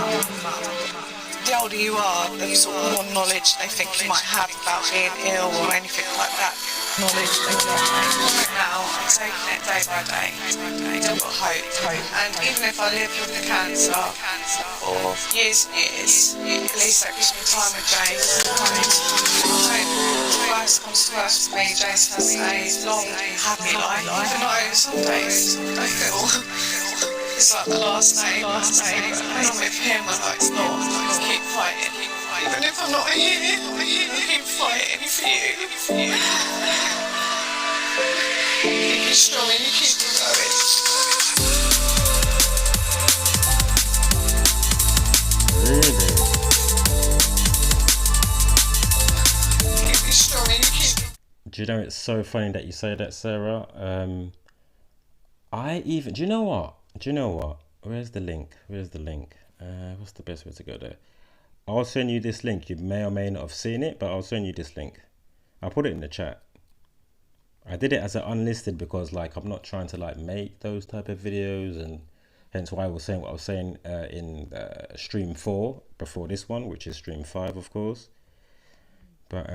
Speaker 9: The older you are, the sort of more knowledge they think you might have about being ill or anything like that. Knowledge they get. Right now, I'm taking it day by day. Still got hope. And even if I live with the cancer for years and years, at least that gives me time with James. Worst comes to worst for me, James has a long, happy life. Even though some days I feel it's like the last day, but when I'm with him, I know it's not. I keep fighting. Even if I'm not here, I keep fighting for you. Keep you strong and you keep it going.
Speaker 1: Really?
Speaker 9: Keep you strong and you keep it.
Speaker 1: Do you know, it's so funny that you say that, Sarah. Do you know what? Where's the link? What's the best way to go there? I'll send you this link. You may or may not have seen it, but I'll send you this link. I'll put it in the chat. I did it as an unlisted because I'm not trying to make those type of videos, and hence why I was saying what I was saying in stream 4 before this one, which is stream 5 of course. But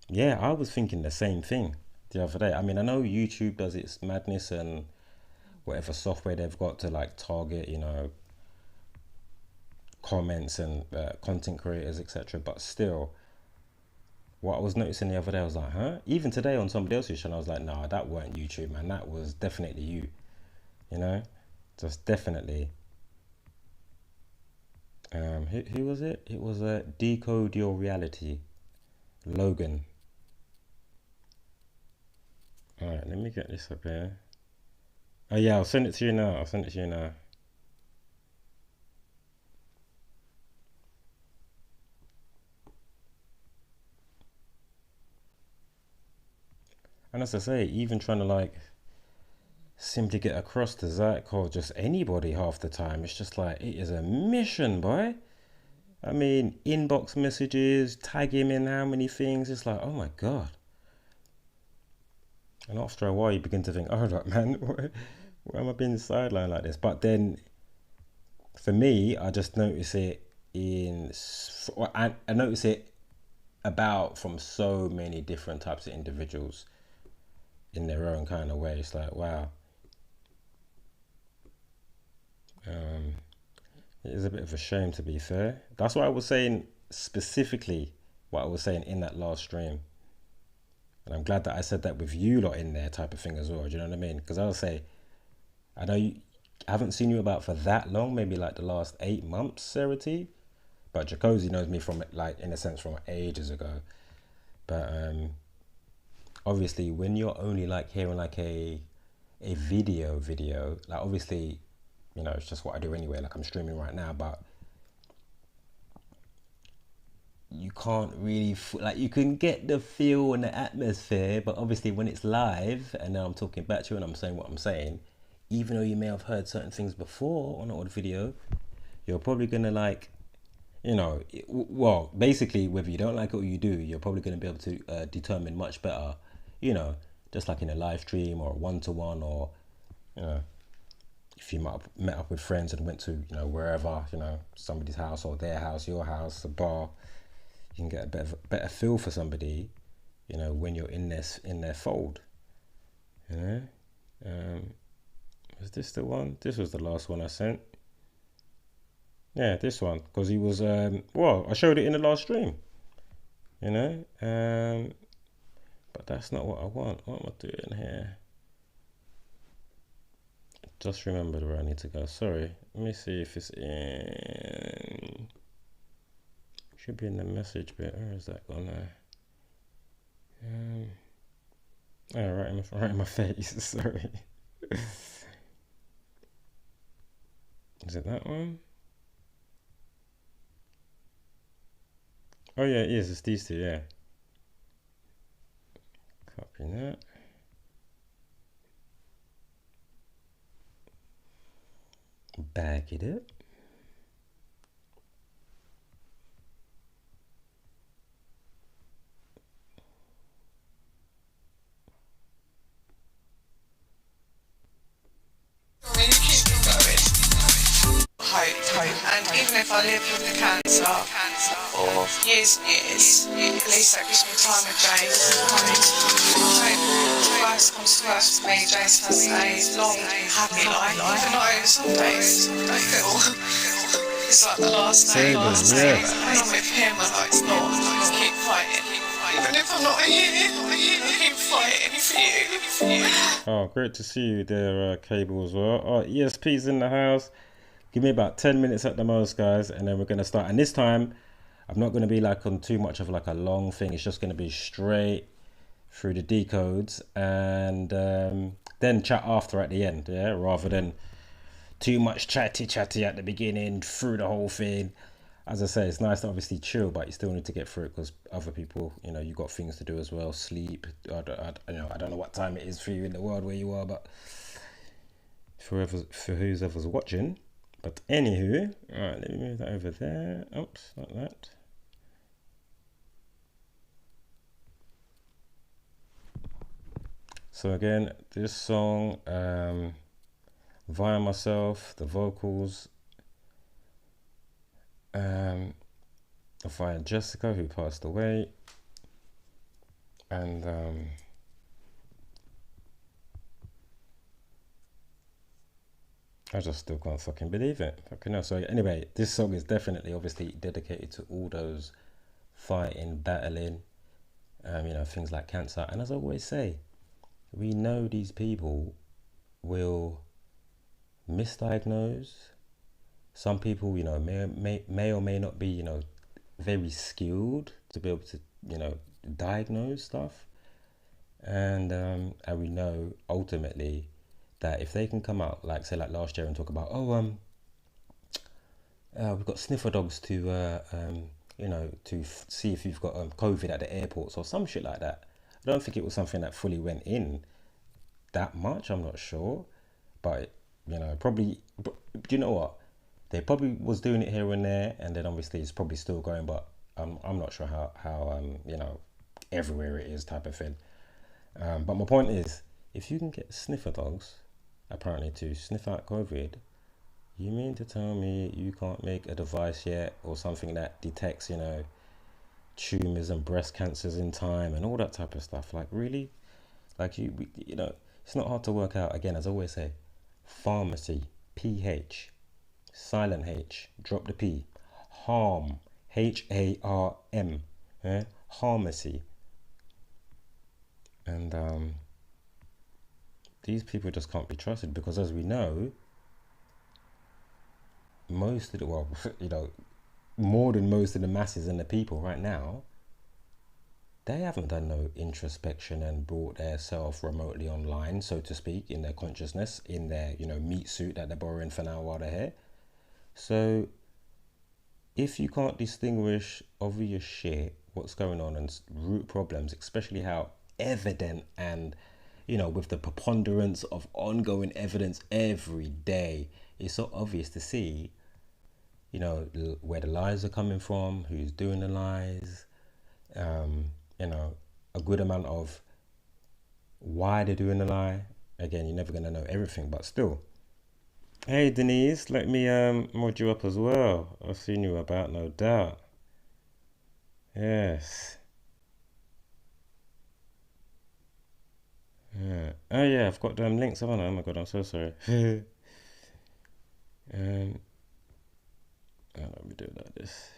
Speaker 1: yeah, I was thinking the same thing the other day. I mean, I know YouTube does its madness and whatever software they've got to target, comments and content creators, etc. But still, what I was noticing the other day, I was like, huh? Even today on somebody else's channel, I was like, nah, that weren't YouTube, man. That was definitely you. Just definitely. Who was it? It was Decode Your Reality, Logan. All right, let me get this up here. Oh yeah, I'll send it to you now. And as I say, even trying to simply get across to Zach or just anybody half the time, it's just it is a mission, boy. I mean, inbox messages, tag him in how many things. It's oh my God. And after a while, you begin to think, oh, right, man, why am I being sidelined like this? But then, for me, I just notice it I notice it about from so many different types of individuals in their own kind of way. It's like, wow. It is a bit of a shame, to be fair. That's why I was saying specifically what I was saying in that last stream. And I'm glad that I said that with you lot in there type of thing as well. Do you know what I mean? Because I'll say, I know I haven't seen you about for that long, maybe like the last 8 months, Sarah T. But Jacozy knows me from, like, in a sense, from ages ago. But obviously, when you're only like hearing like a video, like obviously, you know, it's just what I do anyway. Like I'm streaming right now, but you can't really like, you can get the feel and the atmosphere, but obviously when it's live and now I'm talking back to you and I'm saying what I'm saying, even though you may have heard certain things before on an old video, you're probably gonna like, you know, well, basically whether you don't like it or you do, you're probably gonna be able to determine much better, you know, just like in a live stream or one-to-one, or, you know, if you might have met up with friends and went to, you know, wherever, you know, somebody's house or their house, your house, a bar, you can get a better feel for somebody, you know, when you're in their fold, you know. Was this the one? This was the last one I sent. Yeah, this one, because he was well, I showed it in the last stream, you know. But that's not what I want. What am I doing here? Just remembered where I need to go. Sorry. Let me see if it's in. Should be in the message bit. Where is that gone there? Oh, right in my face. Sorry. Is it that one? Oh yeah, it is. It's these two. Yeah. Copy that. Back it up.
Speaker 9: Hope. And even if I live with the cancer for years and years, at least that gives me time with Jace. Hope worst comes to worst for me, Jace has a long, happy life. Even though some days I feel it's like the last day. And I'm with him, I know it's not. I keep fighting. Even if I'm not here, I keep fighting for you.
Speaker 1: Oh, great to see you there, Cable, as well. Oh, ESP's in the house. Give me about 10 minutes at the most, guys, and then we're going to start. And this time, I'm not going to be like on too much of like a long thing. It's just going to be straight through the decodes, and then chat after at the end, yeah, rather than too much chatty at the beginning through the whole thing. As I say, it's nice to obviously chill, but you still need to get through it because other people, you know, you got things to do as well. Sleep. I don't know what time it is for you in the world where you are, but for who's ever's watching. But anywho, all right, let me move that over there. Oops, not that. So again, this song, Via Myself, the vocals, via Jessica, who passed away, and I just still can't fucking believe it. Fucking hell. So anyway, this song is definitely obviously dedicated to all those fighting, battling, you know, things like cancer. And as I always say, we know these people will misdiagnose. Some people, you know, may or may not be, you know, very skilled to be able to, you know, diagnose stuff. And we know ultimately that if they can come out, like say like last year, and talk about, we've got sniffer dogs to you know, to see if you've got COVID at the airports or some shit like that. I don't think it was something that fully went in that much. I'm not sure, but you know, probably. Do you know what? They probably was doing it here and there, and then obviously it's probably still going. But I'm not sure how you know, everywhere it is type of thing. But my point is, if you can get sniffer dogs, apparently to sniff out COVID, You mean to tell me you can't make a device yet, or something that detects, you know, tumors and breast cancers in time and all that type of stuff? Like, really? Like, you know, it's not hard to work out. Again, as I always say, pharmacy, PH, silent H, drop the P, harm, HARM, pharmacy. And these people just can't be trusted, because as we know, most of the, well, you know, more than most of the masses and the people right now, they haven't done no introspection and brought their self remotely online, so to speak, in their consciousness, in their, you know, meat suit that they're borrowing for now while they're here. So if you can't distinguish obvious shit, what's going on, and root problems, especially how evident, and, you know, with the preponderance of ongoing evidence every day, it's so obvious to see, you know, where the lies are coming from, who's doing the lies, you know, a good amount of why they're doing the lie. Again, you're never going to know everything, but still. Hey Denise, let me mod you up as well. I've seen you about, no doubt. Yes. Yeah. Oh yeah, I've got them links, haven't I? Oh my god, I'm so sorry. Let me do it like this.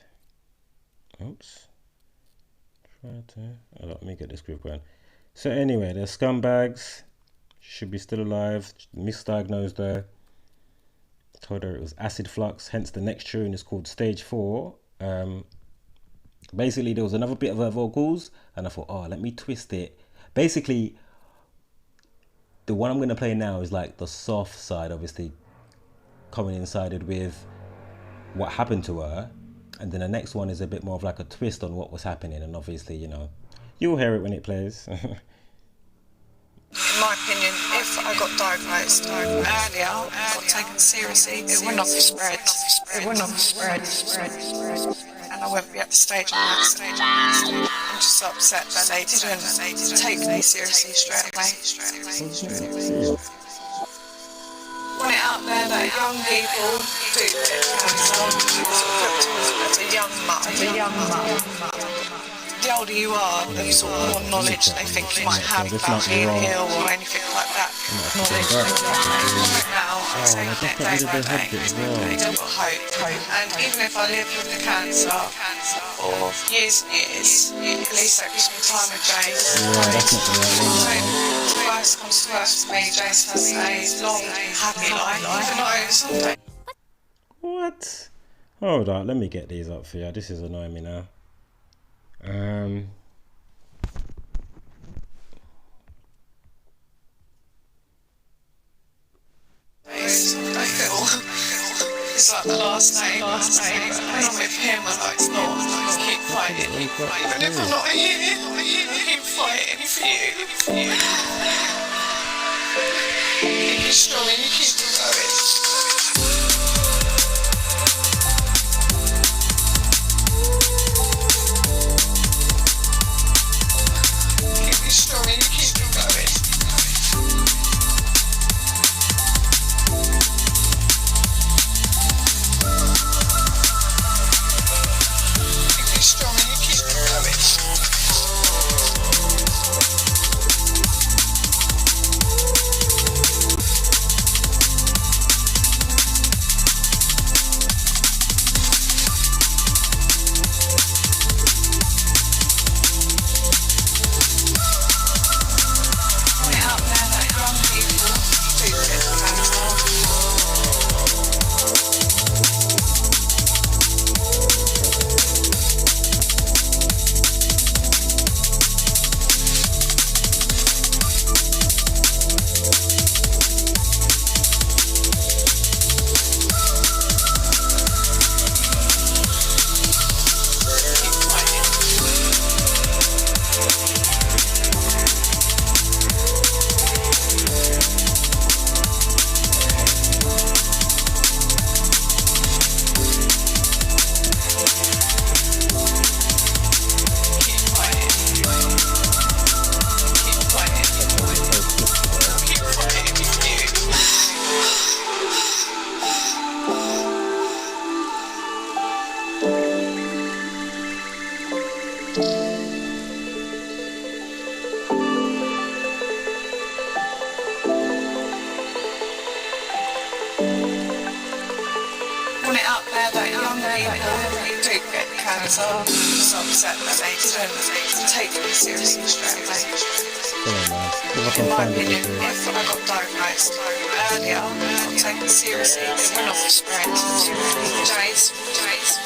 Speaker 1: Oops. Let me get this group going. So anyway, they're scumbags. Should be still alive. Misdiagnosed her. Told her it was acid flux. Hence the next tune is called Stage 4. Basically, there was another bit of her vocals, and I thought, oh, let me twist it. Basically, the one I'm going to play now is like the soft side, obviously coincided with what happened to her, and then the next one is a bit more of like a twist on what was happening, and obviously, you know, you'll hear it when it plays.
Speaker 9: In my opinion, if I got diagnosed earlier, got taken seriously, it would not be spread. It would not be spread. And I wouldn't be at the stage I'm at. I'm just so upset that they didn't take me seriously straight away. Want it out there that young people do get cancer. As a young mum. The older you are, the sort of more knowledge they think you might have about being ill or anything like that. Knowledge right now, I say that day by day. Still got hope. And even if I live with the cancer for years and years, at least that gives me time of days. Worst comes to worst for me, James has a long, happy life, even though someday.
Speaker 1: What? Hold on, let me get these up for you. This is annoying me now.
Speaker 9: It's like the last day, but when I'm with him, I know it's not. I keep fighting. But if I'm not here, I keep fighting for you. Keep it strong and you keep it going. cancer. So upset that they didn't take me seriously straight away. In my opinion, if I got diagnosed earlier, got taken seriously, it wouldn't have spread. Jace,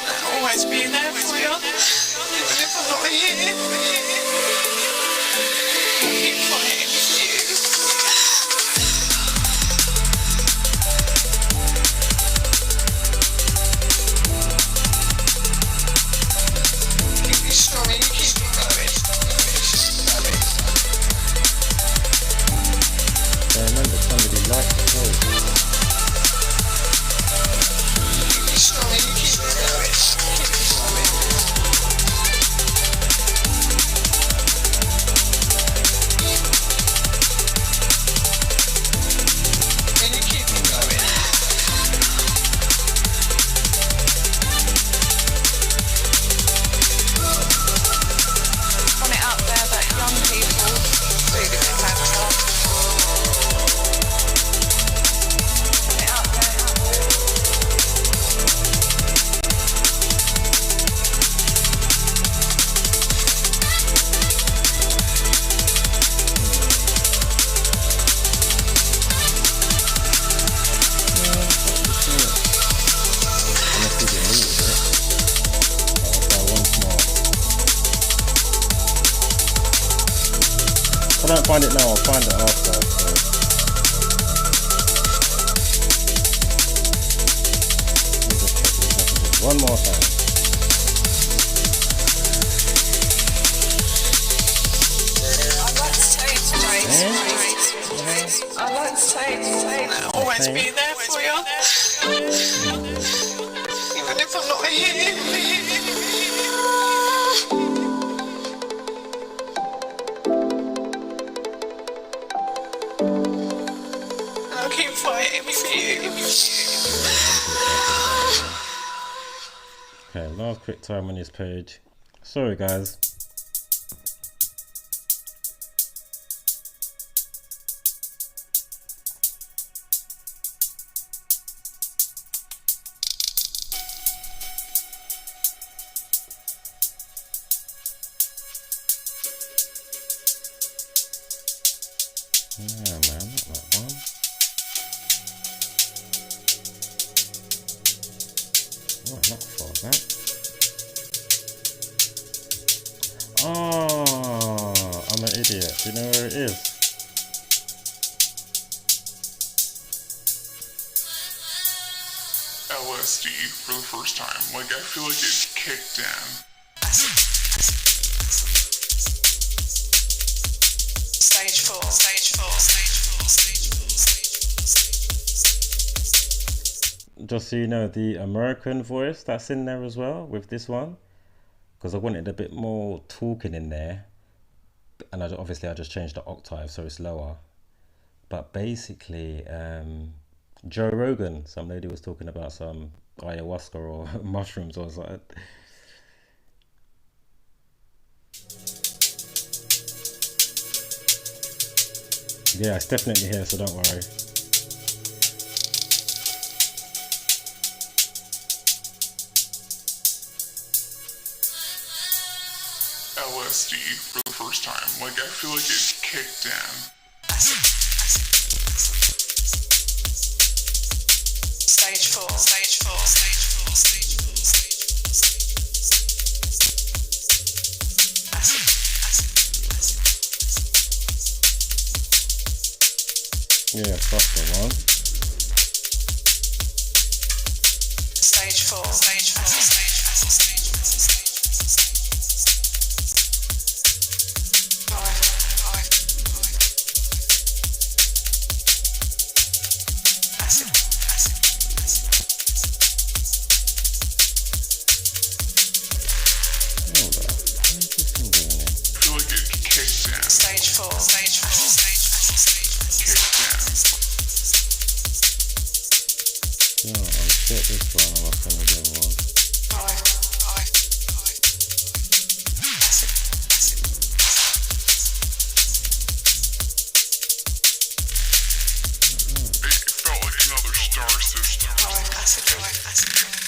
Speaker 9: I'll always be there for you. Even if I'm not here, I'll keep fighting for you. Keep me strong and you keep me going.
Speaker 1: I remember somebody liked the show.
Speaker 9: Keep me strong and you keep me going. Keep me going. And you keep me going. Want it out there that young people do get cancer. Want it out there.
Speaker 1: Unless we get moved, I'll try once more. If I don't find it now, I'll find it after. So. Let me just check these messages one more time.
Speaker 9: I'd like to say Jace. I'd like to say I'll always be there for you. Even if I'm not here. I'll keep fighting for you.
Speaker 1: Okay, last quick time on this page. Sorry guys. Yeah, man, not that one. What, not for that? Oh, I'm an idiot. Do you know where it is?
Speaker 10: LSD for the first time. Like, I feel like it kicked in.
Speaker 9: Stage 4, stage 4, stage 4, stage 4, stage 4.
Speaker 1: Just so you know, the American voice that's in there as well with this one, because I wanted a bit more talking in there, and obviously I just changed the octave so it's lower. But basically, Joe Rogan, some lady was talking about some ayahuasca or mushrooms or something. Yeah, it's definitely here, so don't worry.
Speaker 10: LSD for the first time. Like, I feel like it kicked in.
Speaker 9: Stage 4, stage 4, stage 4, stage 4, stage 4.
Speaker 1: Yeah, that's the one.
Speaker 9: Stage 4, stage 4, stage 4, stage 4. Stage 4, stage 4, stage 4, stage 4.
Speaker 1: Yeah, I'll get this one and I'll send the other one.
Speaker 10: It felt like another star system.
Speaker 1: Yeah,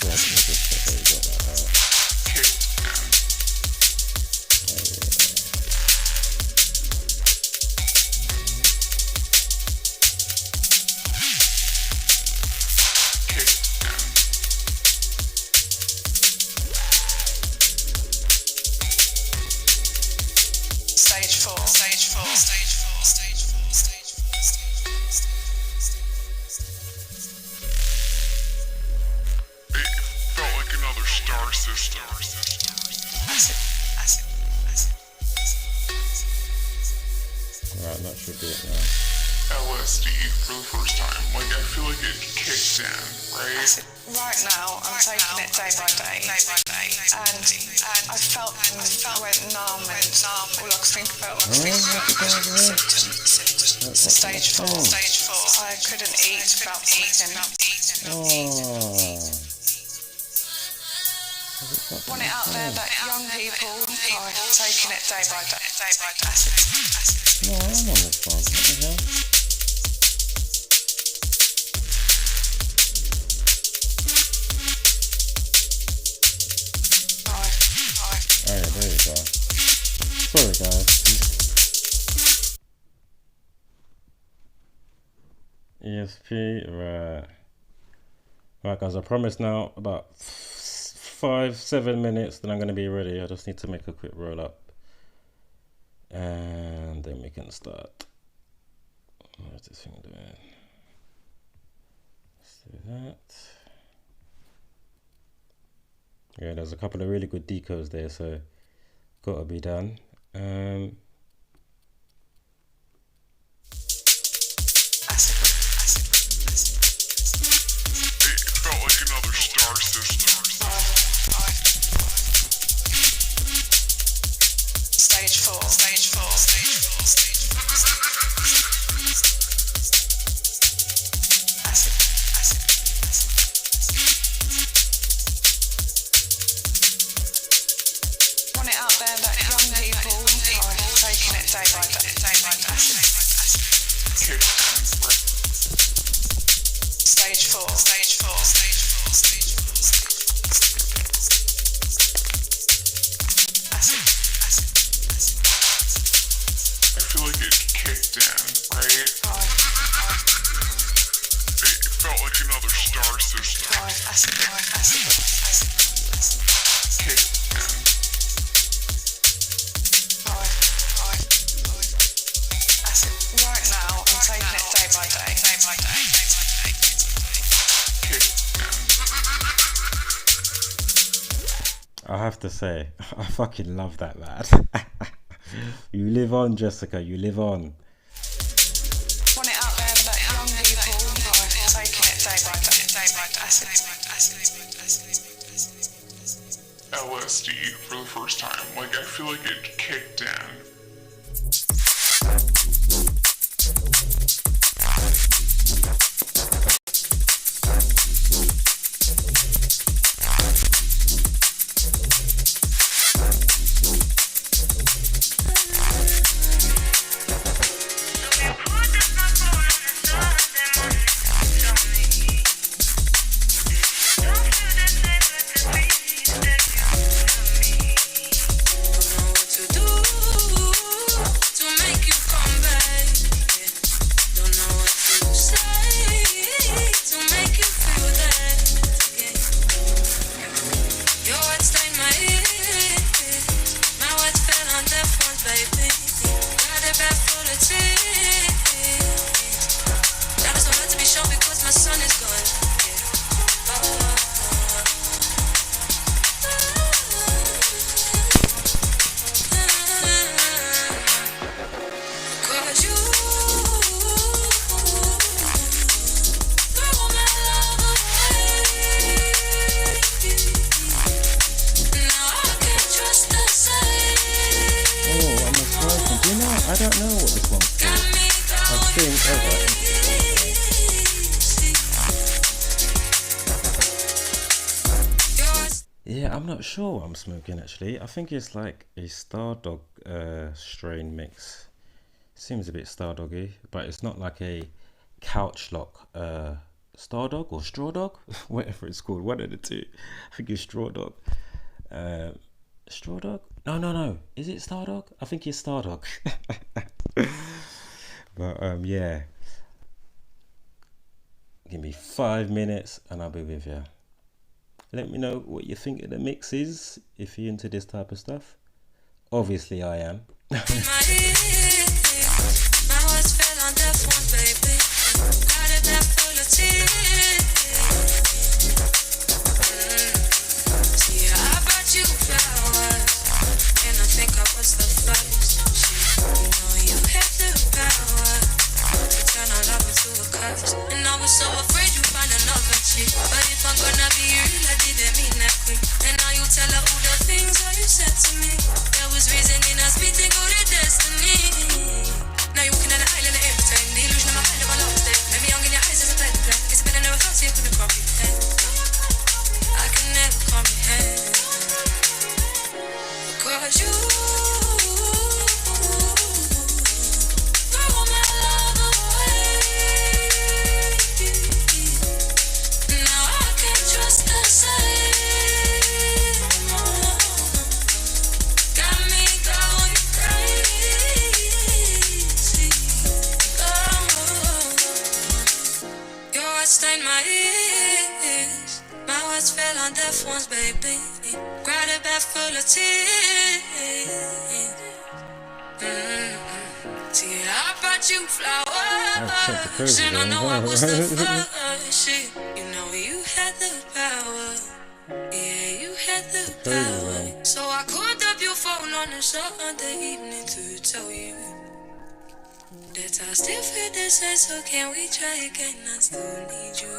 Speaker 1: let me just check that you got that out.
Speaker 10: Kicked
Speaker 1: Right, that should be it now.
Speaker 10: LSD for the first time. Like, I feel like it kicked in, right?
Speaker 9: Right now, I'm taking it day by day, and I felt I went numb, and all I could think about was symptoms. Stage 4. I couldn't eat without vomiting. Want it out there that young people are taking it day by day.
Speaker 1: No, I'm on this one. What the hell? Alright, there you go. Sorry, guys. ESP, right. Right, guys, I promise now about 5-7 minutes, then I'm going to be ready. I just need to make a quick roll up. And then we can start. What's this thing doing? Let's do that. Yeah, there's a couple of really good decos there, so gotta be done.
Speaker 10: It felt like another star system.
Speaker 9: Stage 4. Want it out there that young people are taking it day by day. Stage 4.
Speaker 10: I feel like it kicked in, right? It felt like another star system. Kicked in.
Speaker 9: Right now, I'm taking it day by day.
Speaker 1: I have to say, I fucking love that lad. You live on, Jessica, you live on.
Speaker 9: Want it out there that young people are taking it day by day.
Speaker 10: LSD for the first time. Like, I feel like it kicked in.
Speaker 1: I don't know what this one's called. I think, yeah, I'm not sure what I'm smoking actually. I think it's like a Stardog strain mix. Seems a bit Stardoggy, but it's not like a couch lock Stardog or Straw Dog, whatever it's called. One of the two. I think it's Straw Dog. Straw Dog? No. Is it Stardog? I think it's Stardog. But yeah. Give me 5 minutes and I'll be with you. Let me know what you think of the mixes if you're into this type of stuff. Obviously I am.
Speaker 11: What's the fuss? You know you have to my ears. My words fell on deaf ones, baby. Cried a bag full of tears. See, I brought you flowers, and I know I was the first shit. You know you had the power. Yeah, you had the power. So I called up your phone on a Sunday evening to tell you that I still feel the same. So can we try again? I still need you.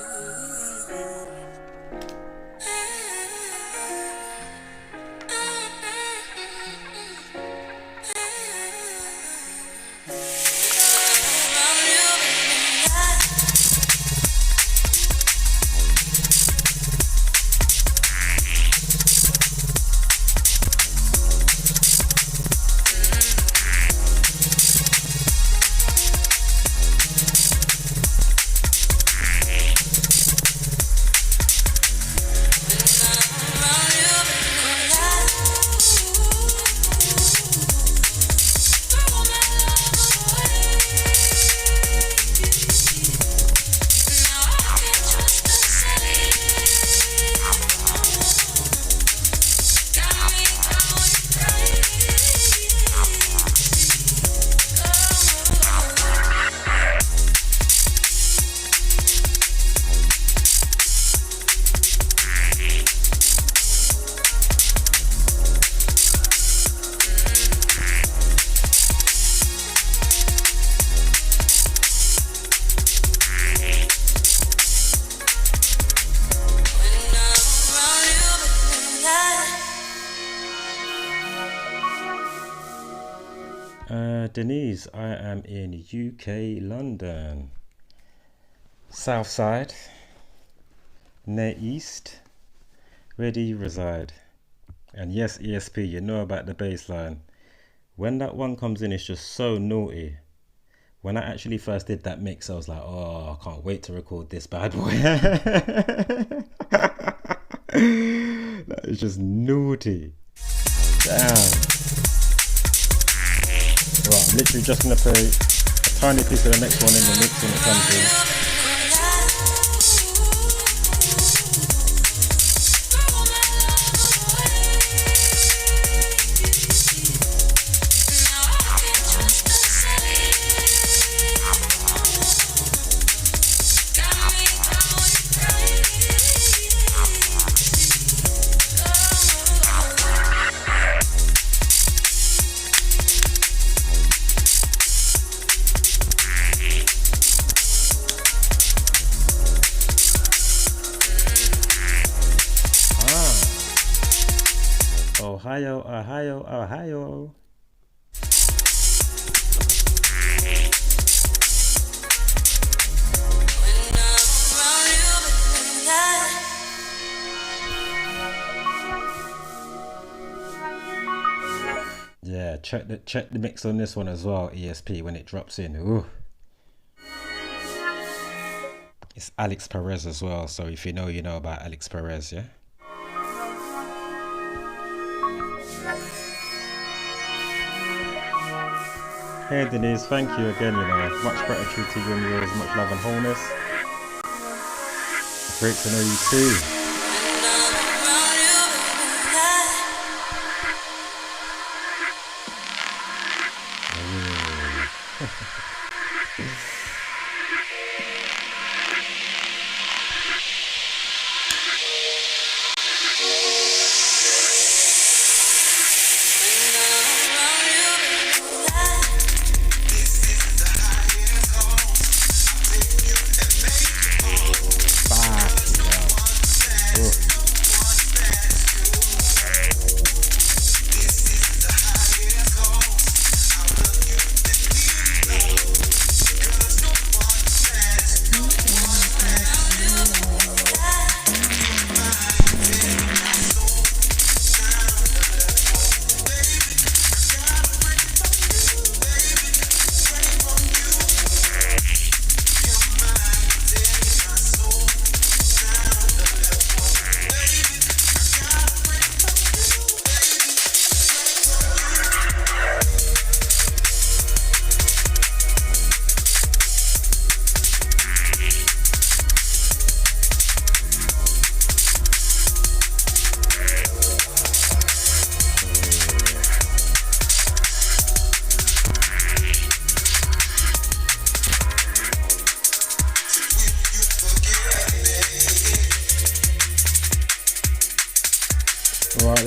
Speaker 1: Denise, I am in UK, London, South Side, near East. Where do you reside? And yes, ESP, you know about the bass line. When that one comes in, it's just so naughty. When I actually first did that mix, I was like, oh, I can't wait to record this bad boy. That is just naughty. Damn. Right, I'm literally just going to play a tiny piece of the next one in the mix when it comes in. Ohio, Ohio, Ohio. Yeah, check the mix on this one as well, ESP, when it drops in. Ooh. It's Alex Perez as well, so if you know, you know about Alex Perez, yeah? Hey Denise, thank you again, you know. Much gratitude to you and yours, much love and wholeness. Great to know you too.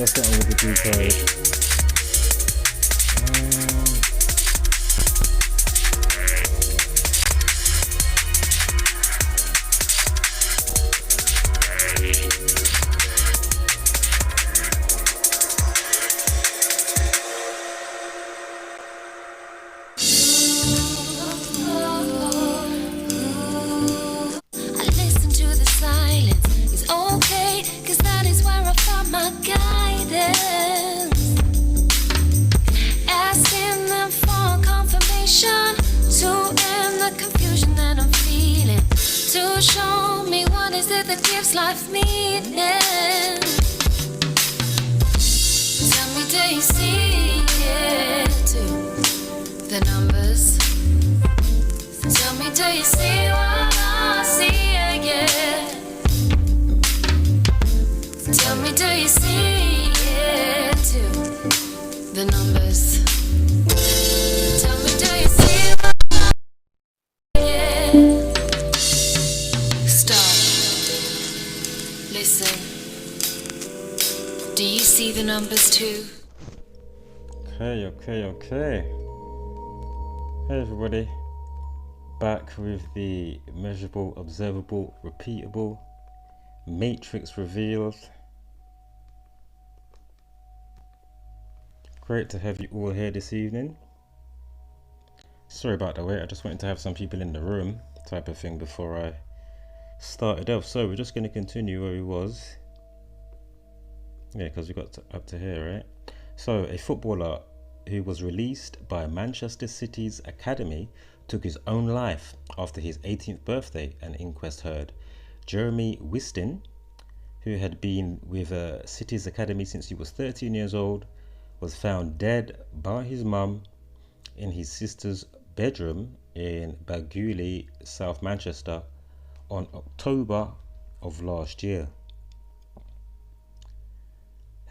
Speaker 1: let's get on with the decode.
Speaker 11: I listen to the silence. It's okay, 'cause that is where I found my guidance. Asking them for confirmation to end the confusion that I'm feeling. To show me what is it that gives life meaning. Tell me, do you see it too? The numbers. Tell me, do you see what I see again? Tell me, do you see it too? The numbers. Tell me, do you see what I see again? Stop. Listen. Do you see the numbers too?
Speaker 1: Okay. Hey everybody. Back with the measurable, observable, repeatable matrix revealed. Great to have you all here this evening. Sorry about the wait, I just wanted to have some people in the room type of thing before I started off. So we're just going to continue where we was. Yeah, because we got up to here, right? So a footballer who was released by Manchester City's academy took his own life after his 18th birthday, an inquest heard. Jeremy Whiston, who had been with City's academy since he was 13 years old, was found dead by his mum in his sister's bedroom in Baguley, South Manchester, on October of last year.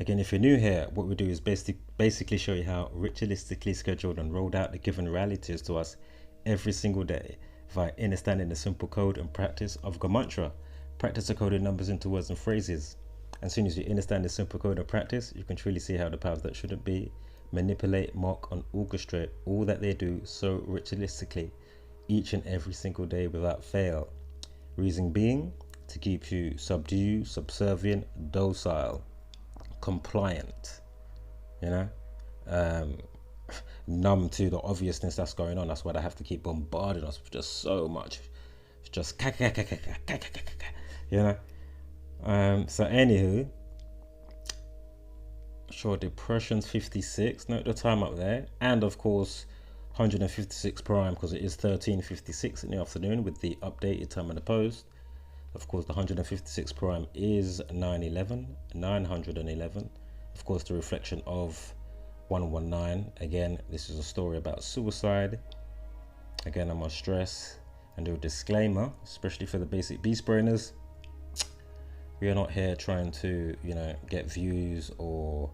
Speaker 1: Again, if you're new here, what we do is basically show you how ritualistically scheduled and rolled out the given realities to us every single day via understanding the simple code and practice of Gematria. Practice the coded numbers into words and phrases. As soon as you understand the simple code and practice, you can truly see how the powers that shouldn't be manipulate, mock, and orchestrate all that they do so ritualistically each and every single day without fail. Reason being to keep you subdued, subservient, docile, compliant, numb to the obviousness that's going on. That's why they have to keep bombarding us with just so much, just so anywho, sure, depression's 56, note the time up there, and of course 156 prime, because it is 13:56 in the afternoon with the updated time of the post. Of course, the 156 prime is 911. Of course, the reflection of 119. Again, this is a story about suicide. Again, I must stress and do a disclaimer, especially for the basic beast brainers. We are not here trying to, get views or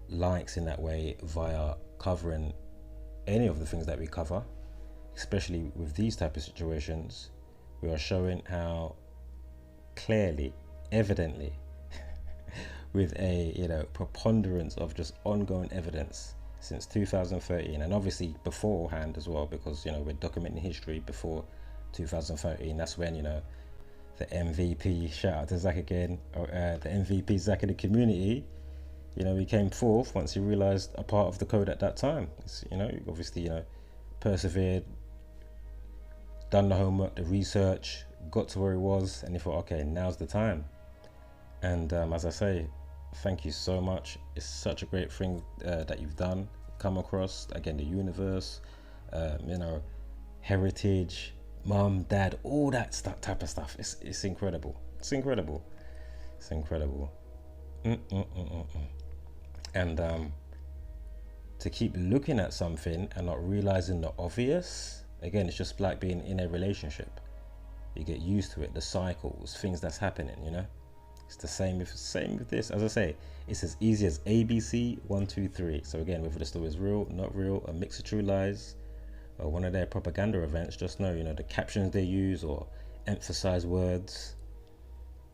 Speaker 1: likes in that way via covering any of the things that we cover, especially with these type of situations. We are showing how clearly, evidently, with a preponderance of just ongoing evidence since 2013, and obviously beforehand as well, because we're documenting history before 2013. That's when the MVP, shout out to Zach again, the MVP Zach in the community, he came forth once he realized a part of the code at that time. It's, obviously persevered, done the homework, the research, got to where he was, and he thought, okay, now's the time. And as I say, thank you so much. It's such a great thing that you've done, come across, again, the universe, heritage, mom, dad, all that type of stuff. It's incredible. It's incredible. And to keep looking at something and not realizing the obvious, again, it's just like being in a relationship. You get used to it, the cycles, things that's happening, It's the same with this. As I say, it's as easy as ABC 1, 2, 3. So again, whether the story is real, not real, a mix of true lies, or one of their propaganda events, just know, the captions they use or emphasize words,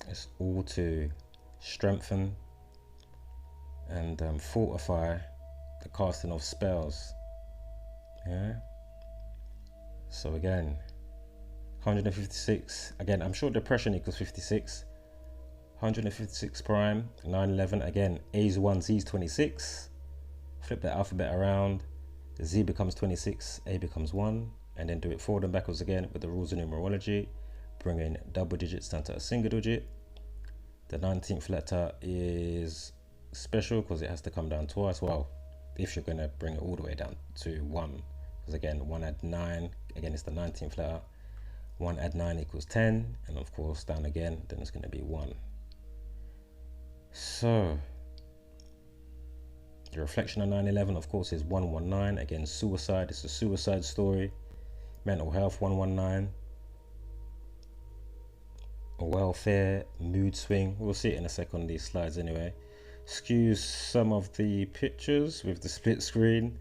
Speaker 1: it's all to strengthen and fortify the casting of spells. Yeah. So again, 156. Again, I'm sure depression equals 56. 156 prime, 911. Again, A's 1, Z's 26. Flip that alphabet around. Z becomes 26, A becomes 1. And then do it forward and backwards again with the rules of numerology. Bringing double digits down to a single digit. The 19th letter is special because it has to come down twice. Well, if you're going to bring it all the way down to 1. Because again, 1 add 9. Again, it's the 19th letter. 1 add 9 equals 10. And of course, down again, then it's going to be 1. So, the reflection of 911, of course, is 119. Again, suicide. It's a suicide story. Mental health, 119. Welfare, mood swing. We'll see it in a second on these slides anyway. Excuse some of the pictures with the split screen.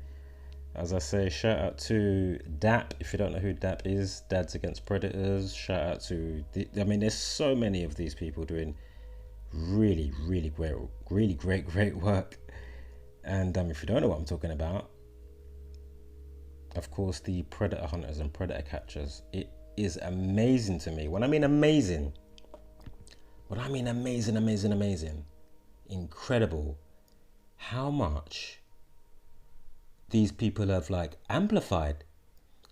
Speaker 1: As I say, shout out to DAP. If you don't know who DAP is, Dads Against Predators. Shout out to I mean, there's so many of these people doing really great work. And if you don't know what I'm talking about, of course, the predator hunters and predator catchers. It is amazing to me. When I mean amazing, incredible, how much these people have like amplified.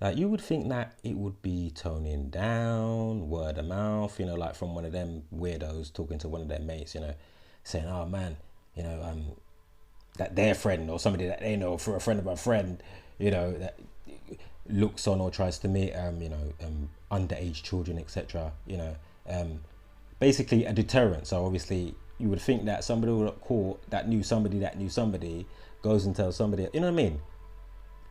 Speaker 1: Like, you would think that it would be toning down, word of mouth, you know, like from one of them weirdos talking to one of their mates, you know, saying, oh man, you know, that their friend or somebody that they know for a friend of a friend, you know, that looks on or tries to meet, you know, underage children, etc. You know, basically a deterrent. So obviously you would think that somebody would call that knew somebody goes and tells somebody, you know what I mean?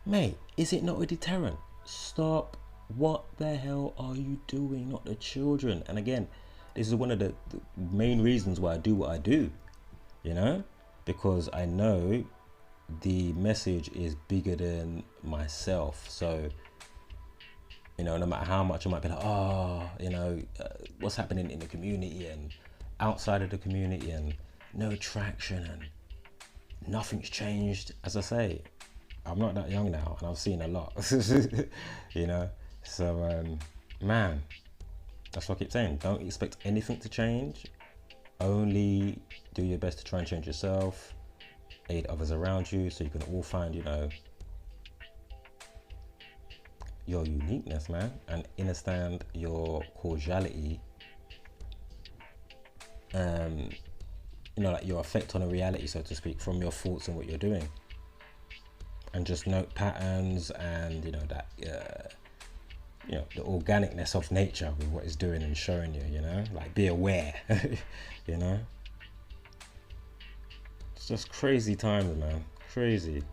Speaker 1: Mate, is it not a deterrent? Stop. What the hell are you doing? Not the children. And again, this is one of the main reasons why I do what I do, you know, because I know the message is bigger than myself. So, you know, no matter how much I might be like, oh, you know, what's happening in the community and outside of the community and no traction and nothing's changed. As I say, I'm not that young now and I've seen a lot, you know. So, man, that's what I keep saying. Don't expect anything to change. Only do your best to try and change yourself, aid others around you, so you can all find, you know, your uniqueness, man, and understand your causality, you know, like your effect on a reality, so to speak, from your thoughts and what you're doing, and just note patterns and, you know, that you know, the organicness of nature with what it's doing and showing you, you know, like be aware. You know, it's just crazy times, man, crazy.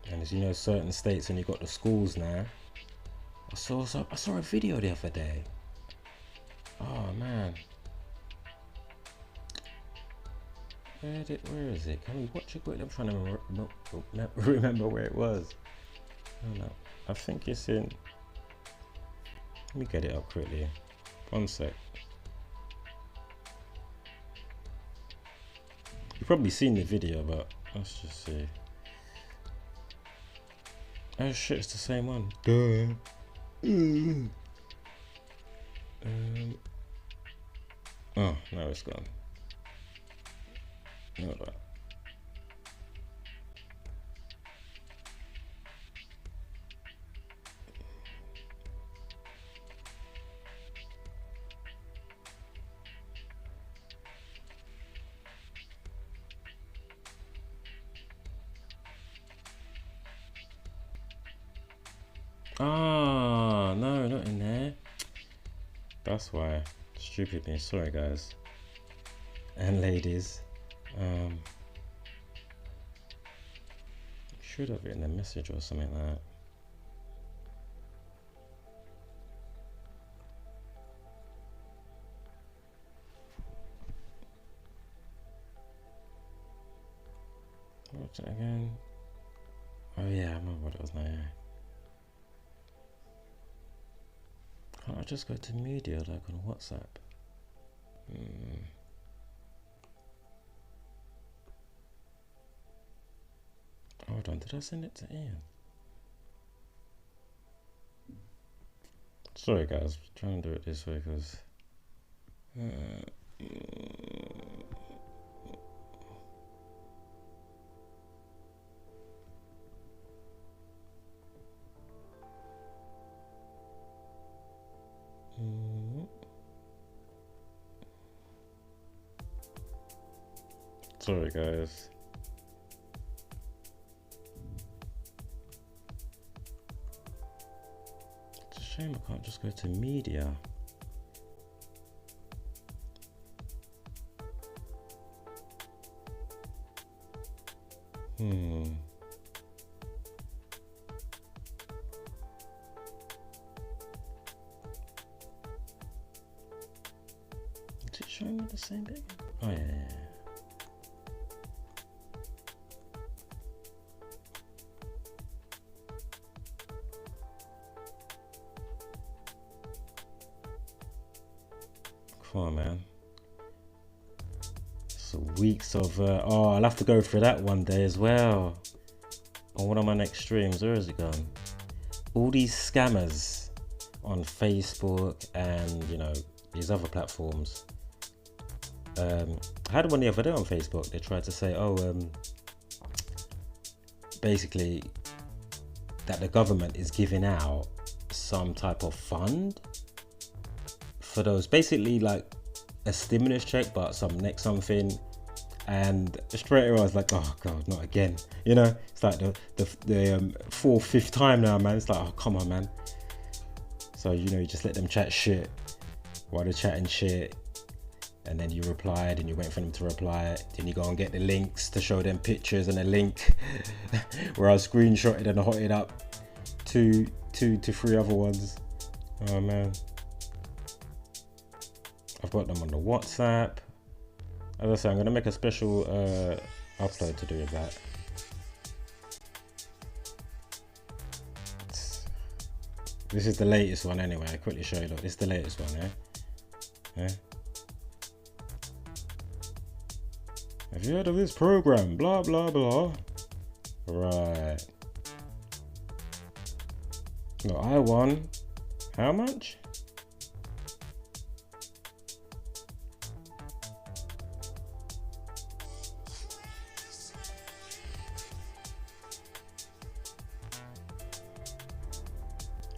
Speaker 1: And as you know, certain states, and you got the schools now. I saw a video the other day. Oh man, where is it? Can we watch it quickly? I'm trying to remember where it was. I don't know. I think it's in. Let me get it up quickly. One sec. You've probably seen the video, but let's just see. Oh shit, it's the same one. Duh. Oh, no, it's gone. No, that. Ah, no, not in there. That's why. Stupid me. Sorry, guys and ladies. Should have written a message or something like that. What's it again? Oh yeah, I remember what it was now. Yeah. Can't I just go to media like on WhatsApp? Hold on, did I send it to Ian? Sorry guys, I'm trying to do it this way because sorry guys. It's a shame I can't just go to media. Is it showing me the same bit? Oh yeah. Come on, man. So weeks of oh, I'll have to go through that one day as well. On one of my next streams. Where has it gone? All these scammers on Facebook and, you know, these other platforms. I had one the other day on Facebook. They tried to say, basically that the government is giving out some type of fund for those, basically like a stimulus check, but some next something. And straight away I was like, oh god, not again. You know, it's like the fourth, fifth time now, man. It's like, oh come on, man. So, you know, you just let them chat shit while they're chatting shit, and then you replied and you wait for them to reply. Then you go and get the links to show them pictures and a link where I screenshotted and hotted up two to three other ones. Oh man, I've got them on the WhatsApp. As I say, I'm going to make a special upload to do with that. This is the latest one anyway. I quickly show you. Look, this is the latest one, yeah? Yeah. Have you heard of this program? Blah, blah, blah. Right. Look, I won. How much?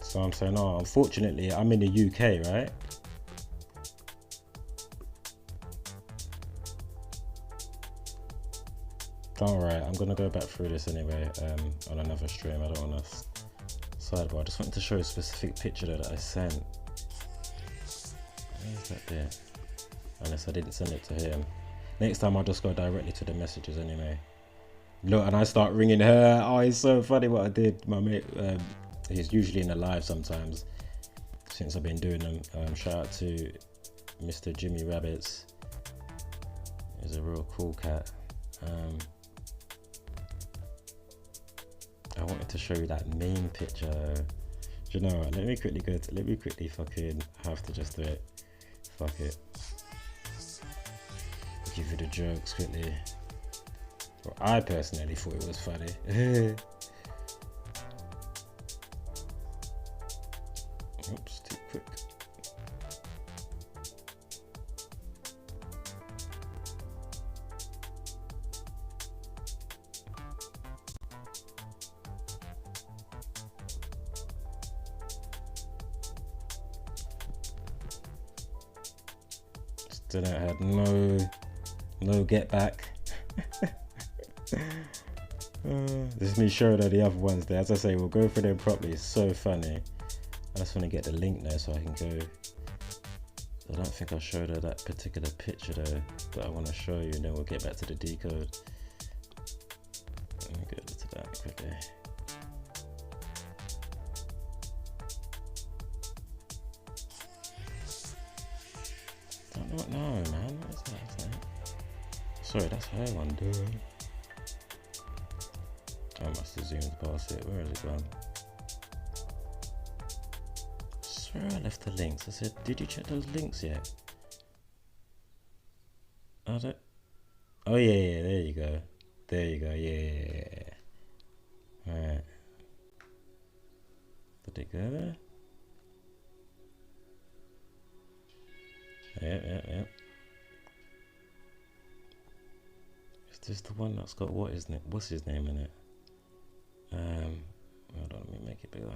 Speaker 1: So I'm saying, oh, unfortunately, I'm in the UK, right? Alright, I'm gonna go back through this anyway on another stream. I don't want to sidebar. I just wanted to show a specific picture that I sent. Where's that bit? Unless I didn't send it to him. Next time I'll just go directly to the messages anyway. Look, and I start ringing her. Oh, it's so funny what I did. My mate, he's usually in the live sometimes since I've been doing them. Shout out to Mr. Jimmy Rabbits. He's a real cool cat. I wanted to show you that main picture. Do you know what? Let me quickly fucking have to just do it. Fuck it. Give you the jokes quickly. Well, I personally thought it was funny. Oops, too quick. Still had no get back. This is me showing her the other ones there. As I say, we'll go through them properly. It's so funny. I just want to get the link there so I can go. I don't think I showed her that particular picture though, but I want to show you and then we'll get back to the decode. Let me go to that quickly. Don't know what, no man, what is that? Sorry, that's her one, dude. I must have zoomed past it. Where has it gone? I swear I left the links. I said, did you check those links yet? Oh yeah, there you go. There you go, yeah. Alright. Did it go there? Yeah. Is this the one that's got what's his name in it? Hold on, let me make it bigger.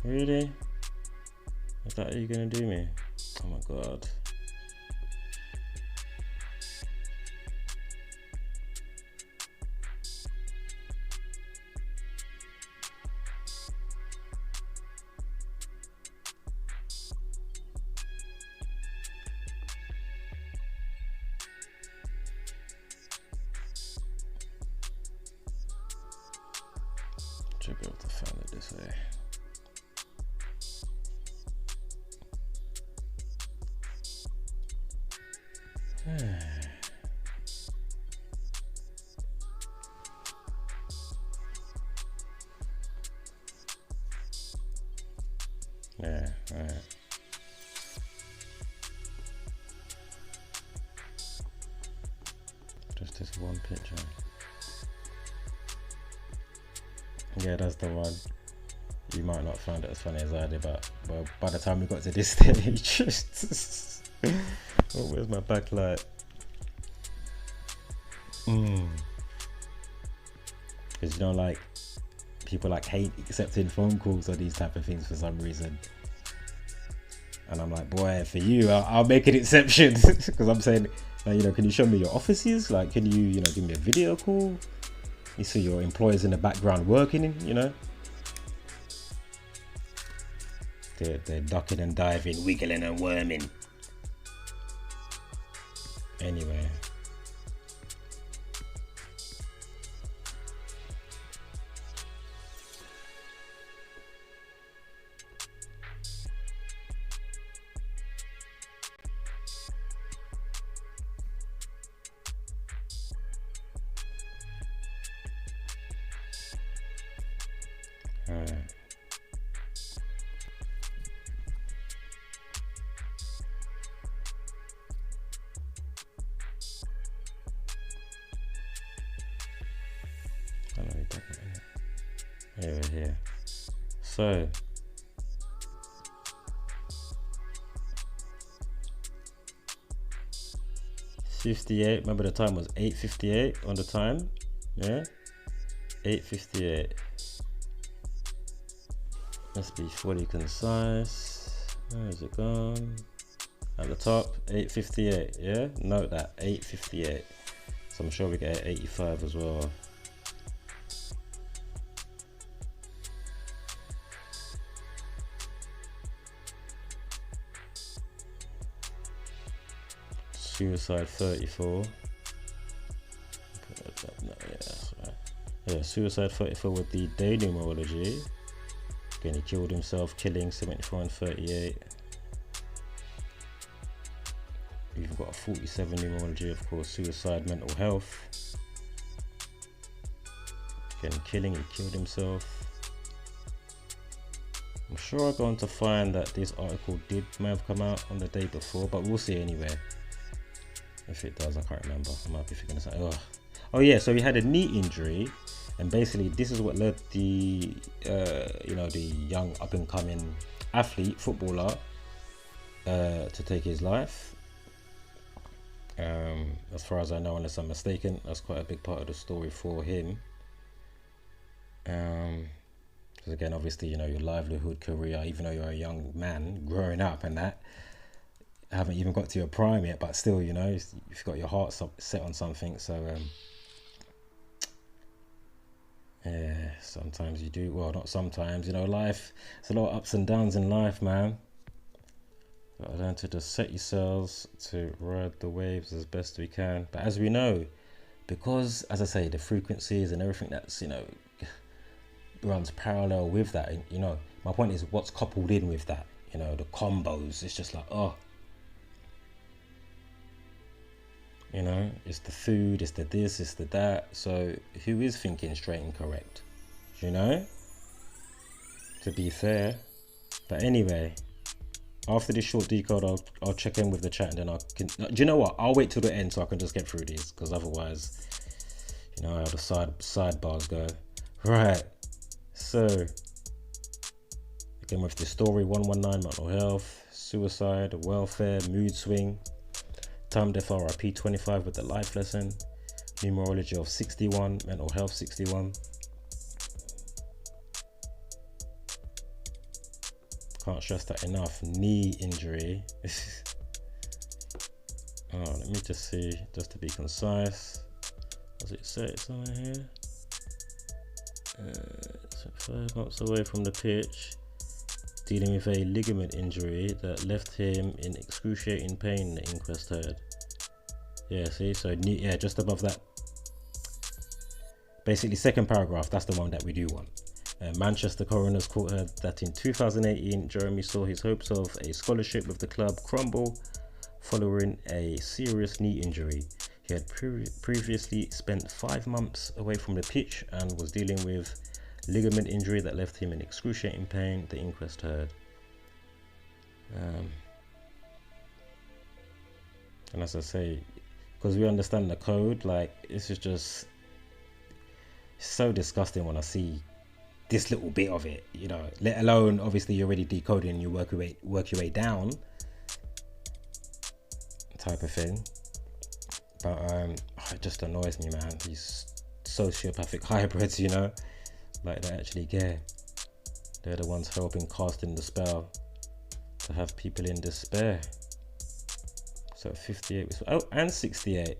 Speaker 1: Really? Is that how you're gonna do me? Oh my god. Should be able to find it this way. Yeah, alright. Just this one picture. Yeah, that's the one. You might not find it as funny as I did, but by the time we got to this stage, oh, where's my backlight? Because you know, like, people like hate accepting phone calls or these type of things for some reason. And I'm like, boy, for you, I'll make an exception. Because I'm saying, like, you know, can you show me your offices? Like, can you, give me a video call? You see your employers in the background working, you know? They're ducking and diving, wiggling and worming. Anyway. Alright. I know you don't know. Here, here. So, $58. Remember the time was 8:58 on the time. Yeah, 8:58. Let's be fully concise. Where is it gone? At the top, 8:58. Yeah, note that 8:58. So I'm sure we get 85 as well. Suicide 34. No, yeah, that's right. Yeah, suicide 34 with the day numerology. Again, he killed himself, killing 74 and 38. We've got a 47 numerology, of course, suicide, mental health. Again, killing, he killed himself. I'm sure I'm going to find that this article may have come out on the day before, but we'll see anyway. If it does, I can't remember. I might be thinking of something. Oh yeah, so he had a knee injury, and basically this is what led the the young up and coming athlete, footballer, to take his life. As far as I know, unless I'm mistaken, that's quite a big part of the story for him. Because again, obviously, your livelihood, career, even though you're a young man growing up and that, haven't even got to your prime yet, but still, you've got your heart set on something. So yeah, sometimes you do, well, not sometimes, life, it's a lot of ups and downs in life, man. Gotta learn to just set yourselves to ride the waves as best we can. But as we know, because, as I say, the frequencies and everything that's, runs parallel with that, my point is what's coupled in with that, the combos. It's just like, it's the food, it's the this, it's the that. So who is thinking straight and correct? To be fair. But anyway, after this short decode, I'll check in with the chat, and then do you know what? I'll wait till the end so I can just get through these, because otherwise, you know how the sidebars go. Right. So again, with the story 119, mental health, suicide, welfare, mood swing, time death RIP 25 with the life lesson, numerology of 61, mental health 61. Can't stress that enough. Knee injury. Oh, let me just see, just to be concise. Does it say it somewhere here? So 5 months away from the pitch, dealing with a ligament injury that left him in excruciating pain, the inquest heard. Yeah, see, so yeah, just above that. Basically, second paragraph, that's the one that we do want. Manchester Coroner's Court heard that in 2018, Jeremy saw his hopes of a scholarship with the club crumble following a serious knee injury. He had previously spent 5 months away from the pitch and was dealing with ligament injury that left him in excruciating pain, the inquest heard. And as I say, because we understand the code, like, this is just so disgusting when I see this little bit of it, you know, let alone obviously you're already decoding and you work your way down type of thing. But it just annoys me, man, these sociopathic hybrids, you know, like they actually care. They're the ones helping casting the spell to have people in despair. So 58, oh, and 68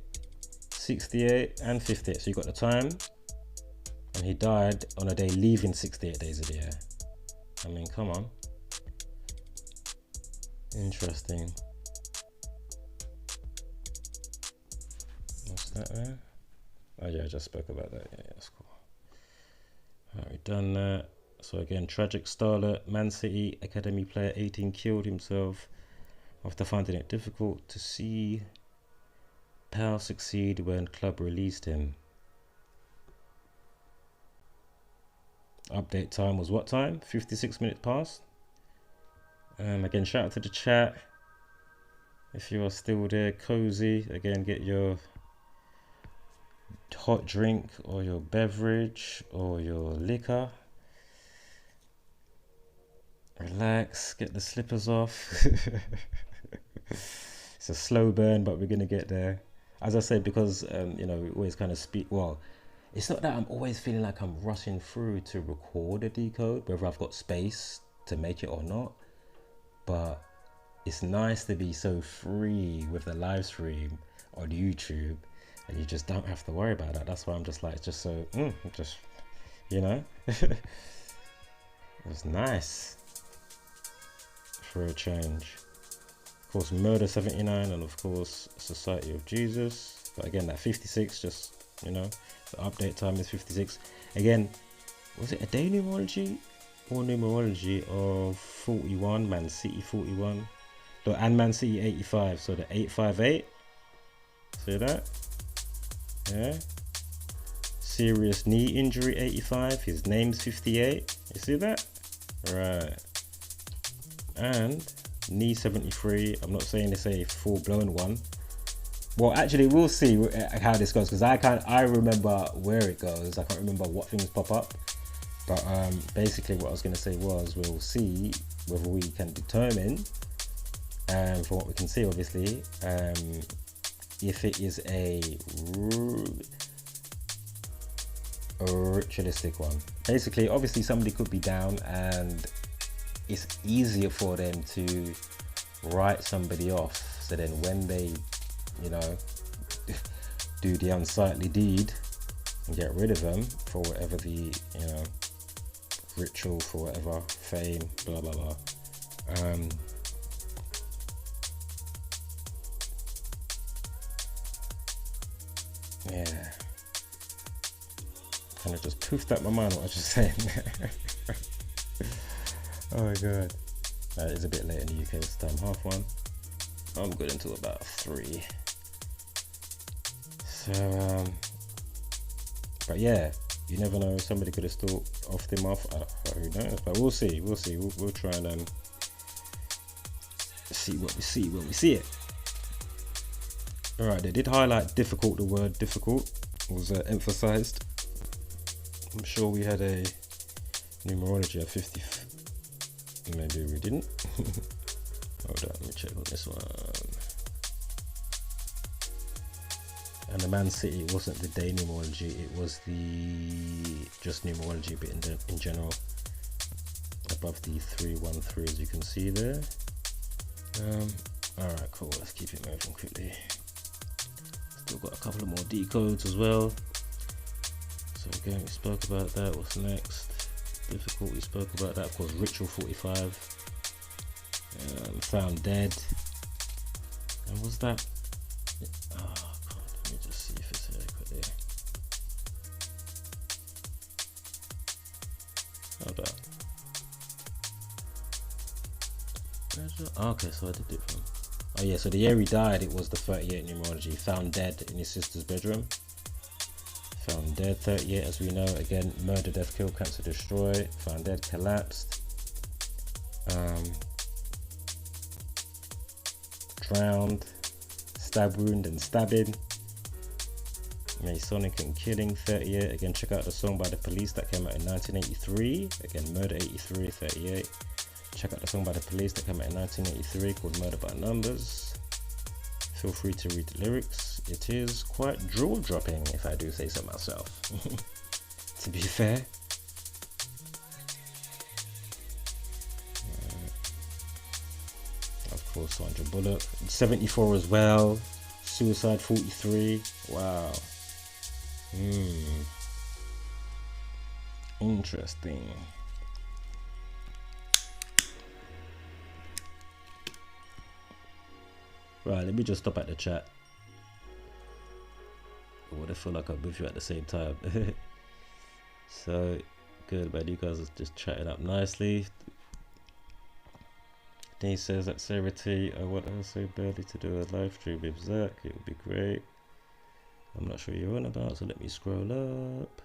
Speaker 1: and 58, so you got the time. And he died on a day leaving 68 days of the year. I mean, come on. Interesting. What's that there? Oh yeah, I just spoke about that. Yeah, that's cool. Alright, we've done that. So again, tragic starlet, Man City academy player 18 killed himself after finding it difficult to see Pal succeed when club released him. Update time was what time? 56 minutes past. Again, shout out to the chat. If you are still there, cozy. Again, get your hot drink or your beverage or your liquor. Relax, get the slippers off. It's a slow burn, but we're gonna get there. As I said, because you know, we always kind of speak. Well, it's not that I'm always feeling like I'm rushing through to record a decode, whether I've got space to make it or not. But it's nice to be so free with the live stream on YouTube, and you just don't have to worry about that. That's why I'm just like, just so, just, you know, it was nice for a change. Of course, Murder 79, and of course, Society of Jesus. But again, that 56, just, you know, the update time is 56. Again, was it a day numerology or numerology of 41? Man City 41. So, and Man City 85. So the 858. See that? Yeah. Serious knee injury 85. His name's 58. You see that? Right. And knee 73. I'm not saying it's a full-blown one. Well, actually, we'll see how this goes, because I remember where it goes. I can't remember what things pop up. But basically, what I was going to say was, we'll see whether we can determine, from what we can see, obviously, if it is a ritualistic one. Basically, obviously, somebody could be down, and it's easier for them to write somebody off. So then, when they, you know, do the unsightly deed and get rid of them for whatever the, you know, ritual, for whatever, fame, blah blah blah. Yeah, kind of just poofed out my mind what I was just saying. Oh my god. It's a bit late in the UK this time, 1:30. I'm good until about 3. So, but yeah, you never know. Somebody could have still offed him off. Who knows? But we'll see. We'll try and see what we see when we see it. Alright, they did highlight difficult. The word difficult was emphasized. I'm sure we had a numerology at 50. Maybe we didn't. Hold on, let me check on this one. And the Man City wasn't the day numerology, it was the just numerology bit in general. Above the 313, as you can see there. Alright, cool, let's keep it moving quickly. Still got a couple of more decodes as well. So again, we spoke about that. What's next? Difficult, we spoke about that. Of course, Ritual 45. Found Dead. And was that? Oh god, let me just see if it's here quickly. Hold up. Okay, so I did it from. Oh yeah, so the year he died, it was the 38 numerology. Found dead in his sister's bedroom. Found dead 38, as we know. Again, murder, death, kill, cancer, destroy. Found dead, collapsed. Drowned, stab wound and stabbing. Masonic and killing 38. Again, check out the song by The Police that came out in 1983. Again, murder 83, 38. Check out the song by The Police that came out in 1983 called Murder by Numbers. Feel free to read the lyrics. It is quite jaw-dropping, if I do say so myself. To be fair. Of course, Sandra Bullock. 74 as well. Suicide 43. Wow. Interesting. Right, let me just stop at the chat. What I feel like I'm with you at the same time. So good, man. You guys are just chatting up nicely. He says that Sarity, I want her so badly to do a live stream with Zach. It would be great. I'm not sure you're on about, so let me scroll up.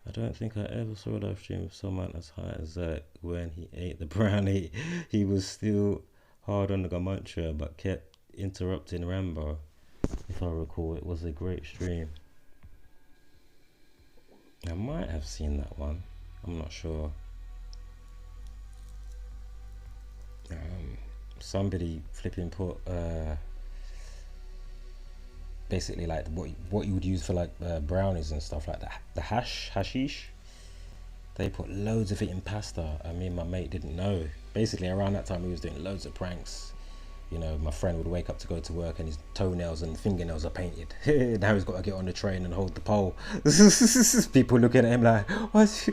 Speaker 1: I don't think I ever saw a live stream with someone as high as Zach. When he ate the brownie, he was still hard on the gamantra, but kept interrupting Rambo. If I recall, it was a great stream. I might have seen that one. I'm not sure. Somebody flipping put basically like what you would use for like brownies and stuff like that. The hashish. They put loads of it in pasta. I mean, my mate didn't know. Basically, around that time, he was doing loads of pranks. You know, my friend would wake up to go to work and his toenails and fingernails are painted. Now he's got to get on the train and hold the pole. People looking at him like, what?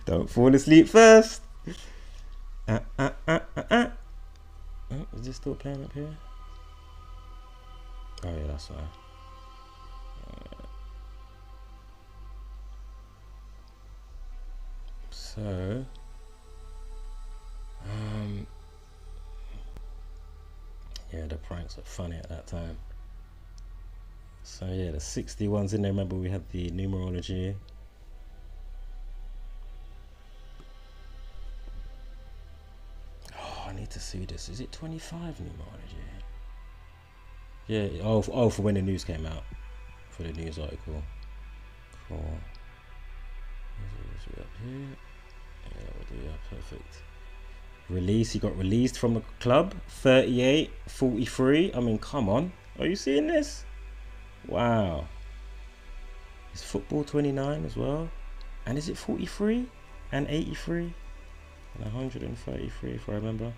Speaker 1: Don't fall asleep first. Oh, is this still playing up here? Oh yeah, that's fine. So yeah, the pranks were funny at that time. So yeah, the 61's in there. Remember, we had the numerology. Oh, I need to see this. Is it 25 numerology? Yeah. Oh, for when the news came out, for the news article. Cool. Up here. Yeah, we'll do that. Perfect. Release. He got released from the club. 38, 43. I mean, come on. Are you seeing this? Wow. Is football 29 as well? And is it 43 and 83 and 133 if I remember?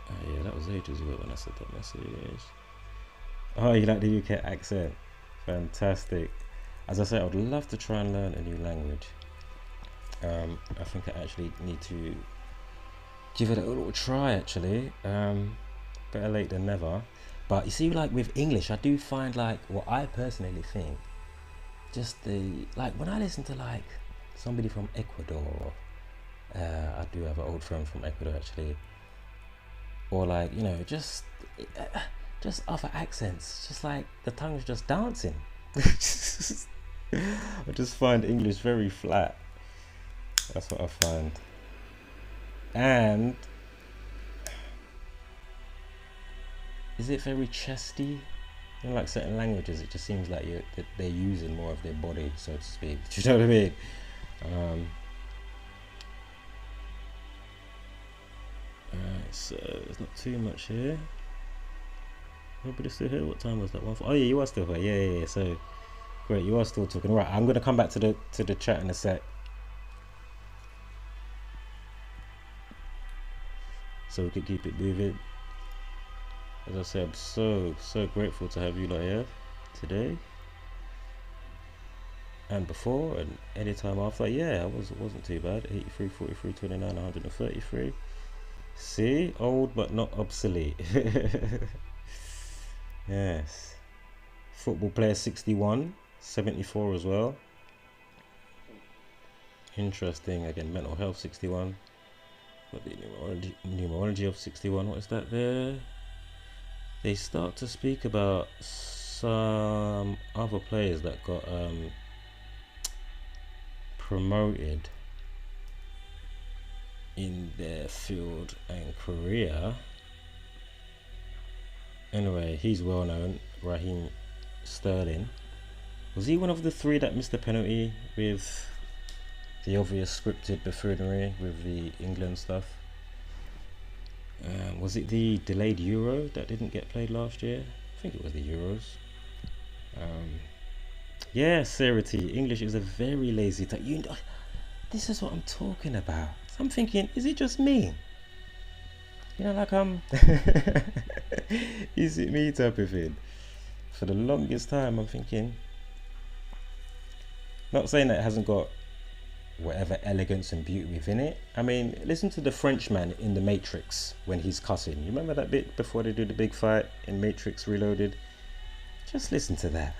Speaker 1: Oh yeah, that was ages ago when I said that message. Oh, you like the UK accent? Fantastic. As I say, I would love to try and learn a new language. I think I actually need to give it a little try actually. Better late than never. But you see, like with English, I do find like what I personally think, just the like when I listen to like somebody from Ecuador, I do have an old friend from Ecuador actually, or like, you know, just other accents, just like the tongue's just dancing. I just find English very flat. That's what I find. And is it very chesty? In like certain languages, it just seems like that they're using more of their body, so to speak. Do you know what I mean? Alright, so there's not too much here. Nobody's still here. What time was that one? Oh yeah, you are still here. Yeah. So great, you are still talking. Right, I'm gonna come back to the chat in a sec. So we can keep it moving. As I say, I'm so grateful to have you lot here today and before and any time after. Yeah, it wasn't too bad. 83, 43, 29, 133. See, old but not obsolete. Yes. Football player 61, 74 as well. Interesting. Again, mental health 61. But the numerology of 61. What is that there? They start to speak about some other players that got promoted in their field and career. Anyway, he's well known. Raheem Sterling. Was he one of the three that missed the penalty with the obvious scripted buffoonery with the England stuff? Was it the delayed Euro that didn't get played last year? I think it was the Euros. Yeah, Serity. English is a very lazy type. You know, this is what I'm talking about. I'm thinking, is it just me? You know, like is it me type of thing? For the longest time, I'm thinking. Not saying that it hasn't got whatever elegance and beauty within it. I mean, listen to the Frenchman in The Matrix when he's cussing. You remember that bit before they do the big fight in Matrix Reloaded? Just listen to that.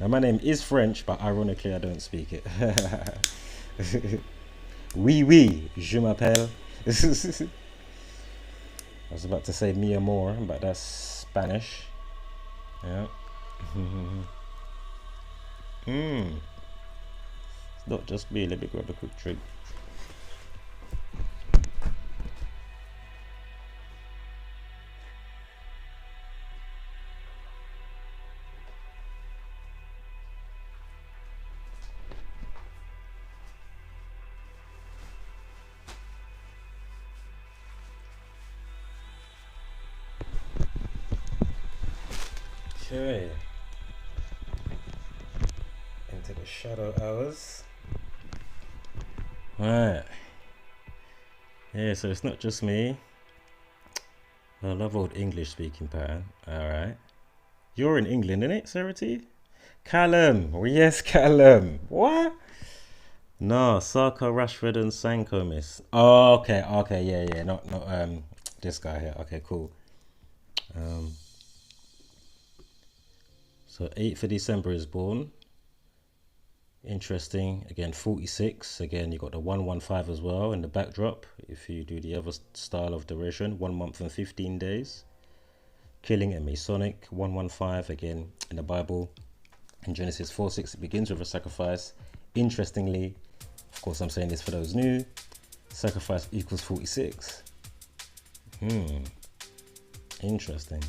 Speaker 1: Now, my name is French, but ironically, I don't speak it. Oui, je m'appelle. I was about to say M.o.r, but that's Spanish. Yeah. It's not just me. Let me grab a quick drink. Okay. Into the shadow hours. Right. Yeah, so it's not just me. I love old English speaking pattern. Alright. You're in England, innit, Serity? Callum. Oh, yes, Callum. What? No, Saka, Rashford and Sanko miss. Oh, okay, yeah. Not this guy here. Okay, cool. So 8th of December is born. Interesting. Again, 46. Again, you got the 115 as well in the backdrop. If you do the other style of duration, 1 month and 15 days. Killing and Masonic, 115. Again, in the Bible, in Genesis 4:6, it begins with a sacrifice. Interestingly, of course, I'm saying this for those new. Sacrifice equals 46. Interesting.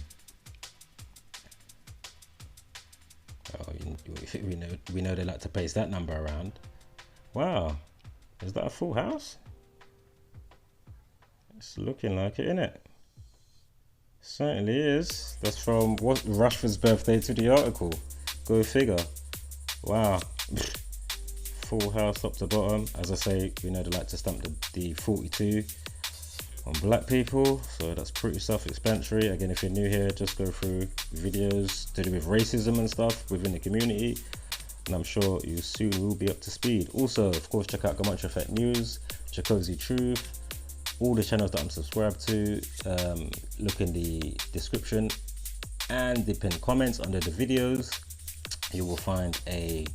Speaker 1: Oh, we know they like to paste that number around. Wow, is that a full house? It's looking like it, isn't it? Certainly is. That's from what Rashford's birthday to the article. Go figure. Wow. Full house top to bottom. As I say, we know they like to stamp the 42 on black people, so that's pretty self-explanatory. Again, if you're new here, just go through videos to do with racism and stuff within the community, and I'm sure you soon will be up to speed. Also, of course, check out Gamantra Effect News, Jacozy Truth, all the channels that I'm subscribed to. Look in the description and the pinned comments under the videos. You will find a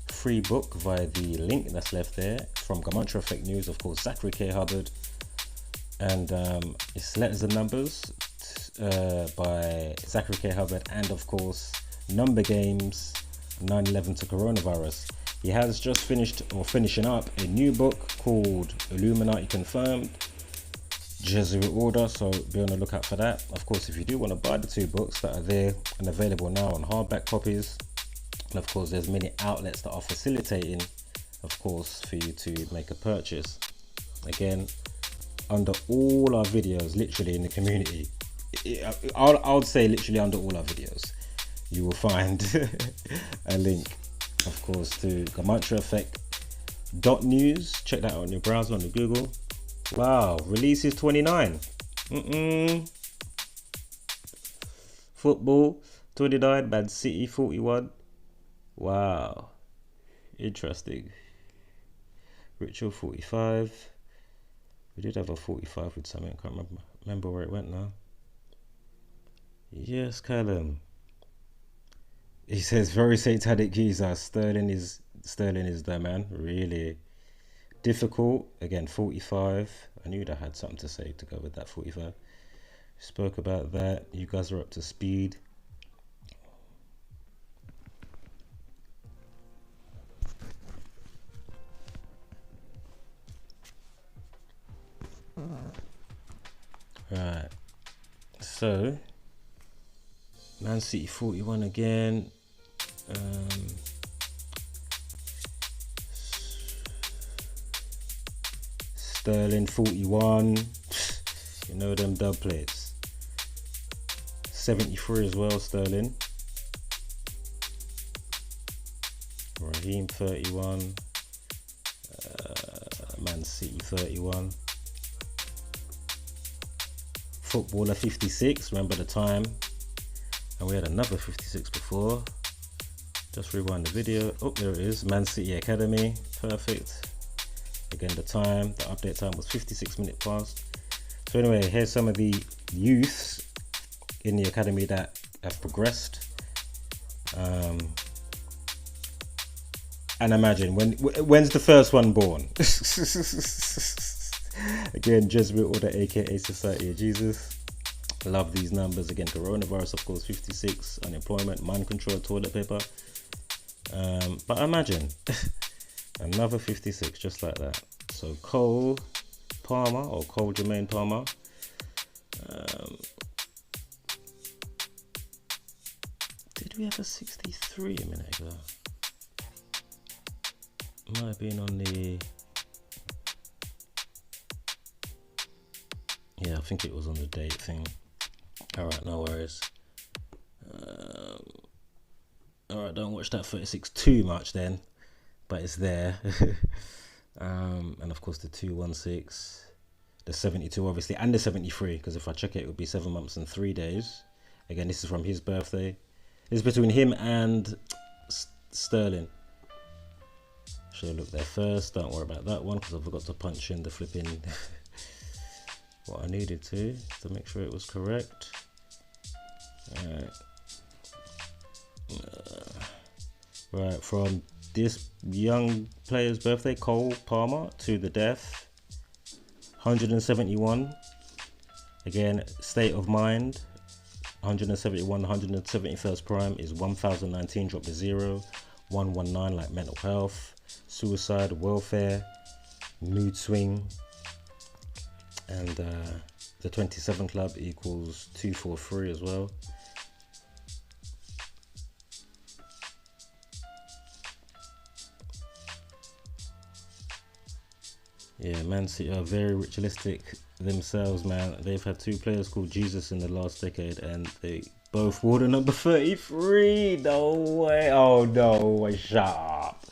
Speaker 1: free book via the link that's left there from Gamantra Effect News, of course, Zachary K. Hubbard. And it's Letters and Numbers by Zachary K. Hubbard, and of course Number Games 9/11 to Coronavirus. He has just finished or finishing up a new book called Illuminati Confirmed, Jesuit Order, so be on the lookout for that. Of course, if you do want to buy the 2 books that are there and available now on hardback copies, and of course there's many outlets that are facilitating, of course, for you to make a purchase. Again, under all our videos, literally in the community, I would say literally under all our videos, you will find a link, of course, to Gematria.Effect.news. Check that out on your browser, on the Google. Wow, release is 29. Football 29, Man City 41. Wow, interesting. Ritual 45. We did have a 45 with something. I can't remember where it went now. Yes, Callum. He says very satanic geezer. Sterling is the man. Really difficult. Again, 45. I knew that I had something to say to go with that 45. Spoke about that. You guys are up to speed. Right. So Man City 41 again. Sterling 41. You know them dub plates. 73 as well, Sterling. Raheem 31. Man City 31. Footballer 56. Remember the time. And we had another 56 before. Just rewind the video. Oh, there it is. Man City Academy. Perfect. Again, the time. The update time was 56 minutes past. So anyway, here's some of the youths in the academy that have progressed. And imagine, when's the first one born? Again, Jesuit Order, aka Society of Jesus. Love these numbers. Again, coronavirus, of course, 56. Unemployment, mind control, toilet paper. But imagine, another 56, just like that. So Cole Palmer, or Cole Jermaine Palmer. Did we have a 63 a minute ago? Might have been on the... Yeah, I think it was on the date thing. Alright, no worries. Alright, don't watch that 36 too much then, but it's there. And of course the 216, the 72 obviously, and the 73, because if I check it, it would be 7 months and 3 days. Again, this is from his birthday. This is between him and Sterling. Should have looked there first. Don't worry about that one, because I forgot to punch in the flipping what I needed to make sure it was correct. Alright. Right, from this young player's birthday, Cole Palmer, to the death, 171. Again, state of mind, 171, 171st prime is 1019, drop to 0. 119, like mental health, suicide, welfare, mood swing. And the 27 club equals 243 as well. Yeah, Man City are very ritualistic themselves, man. They've had 2 players called Jesus in the last decade, and they both wore the number 33. No way. Oh, no way. Shut up.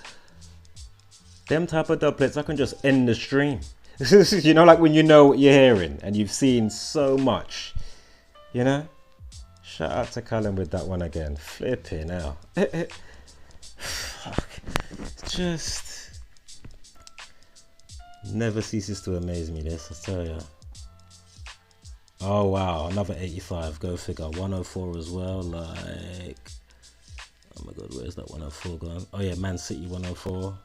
Speaker 1: Them type of doublets, I can just end the stream. You know, like when you know what you're hearing and you've seen so much, you know. Shout out to Callum with that one again. Flipping hell. Just never ceases to amaze me, this, I tell ya. Oh wow, another 85, go figure. 104 as well, like, oh my god, where's that 104 gone? Oh yeah, Man City 104.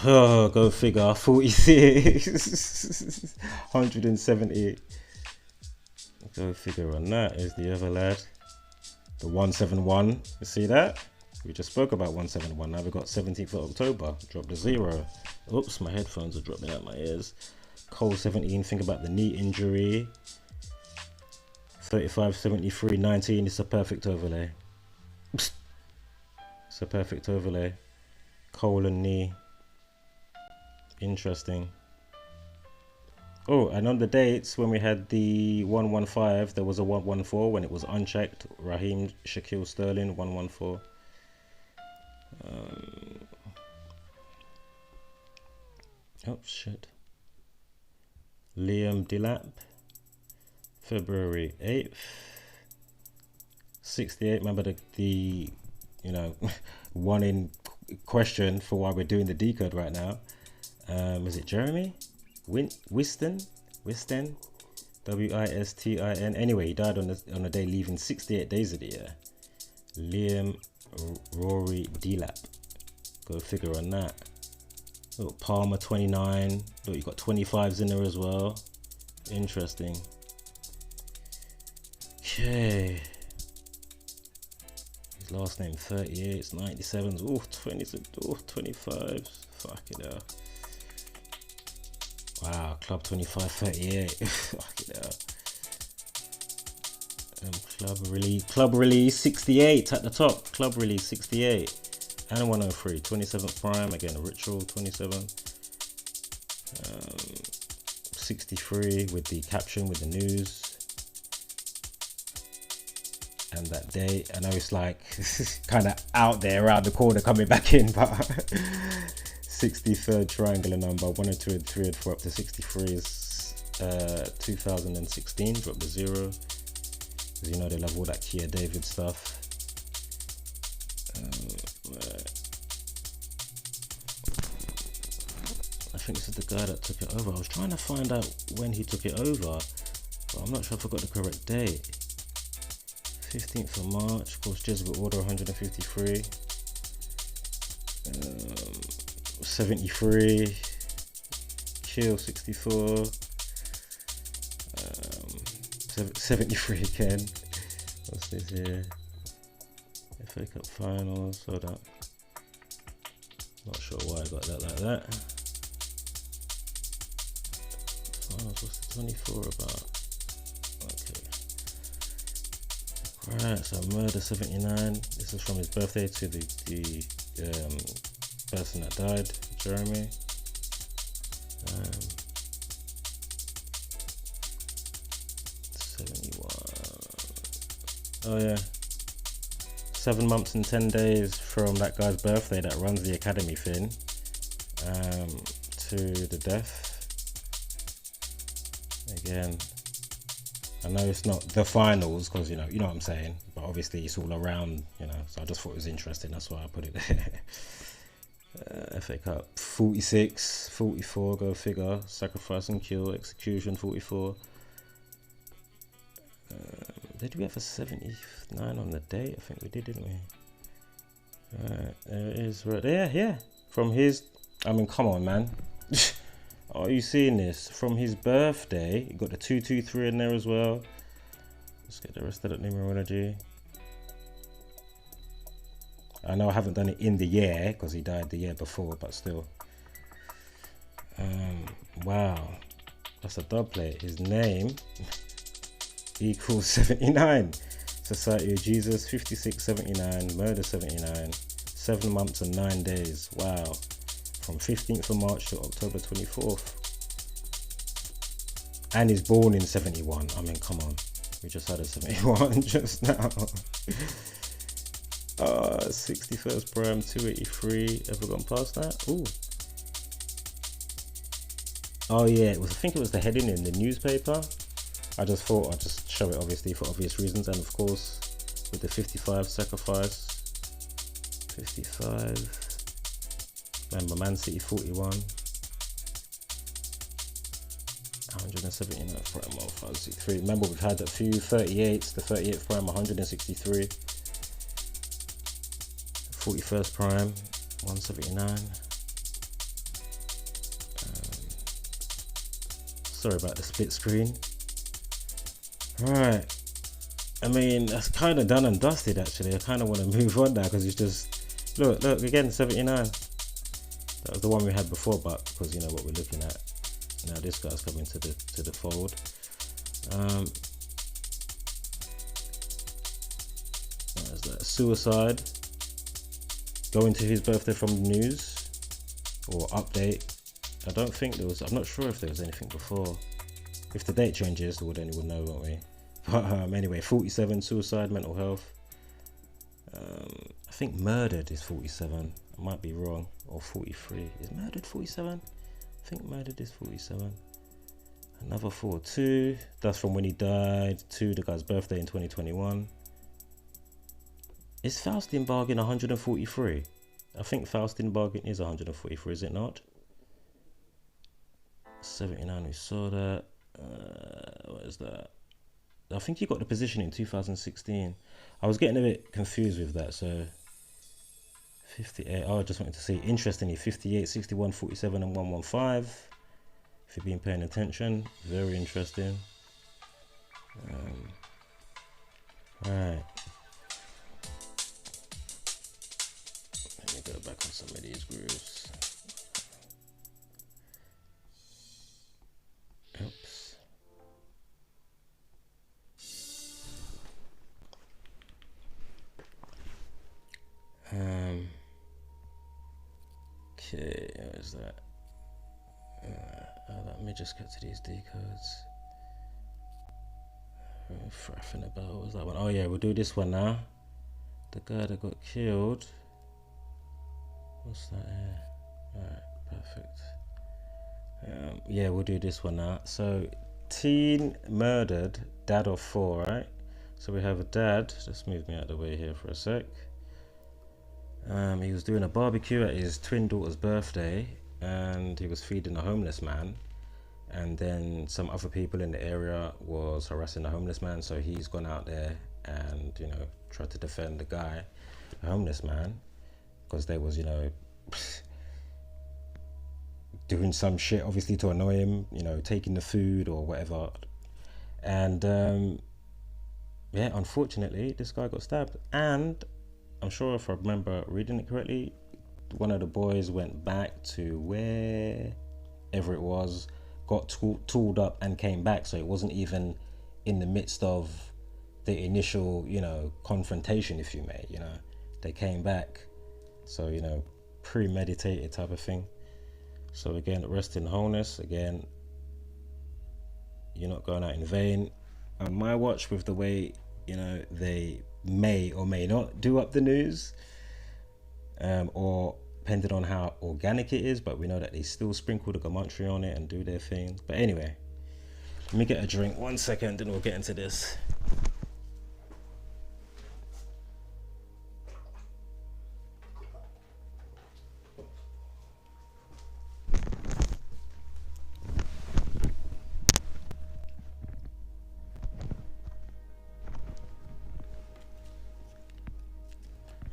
Speaker 1: Oh, go figure. 46. 170. Go figure on that. Is the other lad. The 171. You see that? We just spoke about 171. Now we got 17th of October. Drop the 0. Oops, my headphones are dropping out my ears. Cole 17. Think about the knee injury. 35, 73, 19. It's a perfect overlay. It's a perfect overlay. Cole and knee. Interesting. Oh, and on the dates when we had the 115, there was a 114 when it was unchecked. Raheem Shaquille Sterling 114. Oh shit. Liam Delap, February 8th. 68. Remember the you know one in question for why we're doing the decode right now. Is it Jeremy Wiston, Wiston, Wistin? Anyway, he died on a day leaving 68 days of the year. Liam Rory Delap. Go figure on that. Look, Palmer 29. Look, you got 25s in there as well. Interesting. Okay. His last name 38s, 97s. Oh, 20s. Oh, 25s. Fucking hell. Wow, Club 25, 38. Fucking hell. Club release 68 at the top. Club release 68. And 103. 27th prime. Again, a ritual 27. 63 with the caption with the news. And that day, I know it's like kind of out there around the corner coming back in, but 63rd triangular number, 102 and 3 and 4 up to 63 is 2016. Drop the 0. Because you know they love all that Kia David stuff. I think this is the guy that took it over. I was trying to find out when he took it over, but I'm not sure if I got the correct date. 15th of March, of course, Jesuit Order 153. 73. Kill 64. 73 again. What's this here? FA Cup Finals. Hold up. Not sure why I got that like that. Finals, what's the 24 about? Okay. Right, so Murder 79. This is from his birthday to the person that died, Jeremy. 71. Oh yeah. 7 months and 10 days from that guy's birthday that runs the academy thing to the death. Again, I know it's not the finals because you know what I'm saying, but obviously it's all around, so I just thought it was interesting, that's why I put it there. FA Cup 46, 44, go figure. Sacrifice and kill, execution 44. Did we have a 79 on the date? I think we did, didn't we? Right, there it is, right there, yeah. From his, come on, man. Are you seeing this? From his birthday, you got the 223 in there as well. Let's get the rest of that numerology. I know I haven't done it in the year because he died the year before, but still. Wow, that's a dub plate. His name equals 79. Society of Jesus 56, 79. Murder 79. 7 months and 9 days. Wow. From 15th of March to October 24th. And he's born in 71. Come on. We just had a 71 just now. 61st prime 283. Ever gone past that? Ooh. Oh yeah, I think it was the heading in the newspaper. I just thought I'd just show it, obviously, for obvious reasons. And of course, with the 55 sacrifice. 55. Remember, Man City 41. 179 prime 163. Remember, we've had a few 38s. The 38th prime 163. 41st prime 179. Sorry about the split screen. Right. That's kind of done and dusted, actually. I kind of want to move on now because it's just Look again, 79. That was the one we had before, but because you know what we're looking at now, this guy's coming to the fold. What is that? Suicide. Going to his birthday from the news or update. I don't think there was. I'm not sure if there was anything before. If the date changes, then we'll know, won't we? But anyway, 47. Suicide, mental health. I think murdered is 47. I might be wrong. Or 43. Is murdered 47? I think murdered is 47. Another 42. That's from when he died. 2. The guy's birthday in 2021. Is Faustin Bargain 143? I think Faustin Bargain is 143, is it not? 79, we saw that. What is that? I think he got the position in 2016. I was getting a bit confused with that, so 58. I just wanted to see, interestingly, 58, 61, 47 and 115. If you've been paying attention, very interesting. Right. Let me go back on some of these grooves. Oops. Okay, what is that? Let me just get to these decodes. Fraffing about, what was that one? Oh yeah, we'll do this one now. The guy that got killed. What's that here? Alright, perfect. Yeah, we'll do this one now. So, teen murdered, dad of 4, right? So we have a dad. Just move me out of the way here for a sec. He was doing a barbecue at his twin daughter's birthday, and he was feeding a homeless man, and then some other people in the area was harassing the homeless man, so he's gone out there and, you know, tried to defend the guy, the homeless man, because they was, you know, doing some shit obviously to annoy him, you know, taking the food or whatever. And yeah, unfortunately this guy got stabbed, and I'm sure if I remember reading it correctly, one of the boys went back to wherever it was, got tooled up and came back. So it wasn't even in the midst of the initial, you know, confrontation, if you may, you know, they came back. So, you know, premeditated type of thing. So again, rest in wholeness. Again, you're not going out in vain. On my watch, with the way, you know, they may or may not do up the news, or depending on how organic it is, but we know that they still sprinkle the commentary on it and do their thing. But anyway, let me get a drink 1 second and we'll get into this.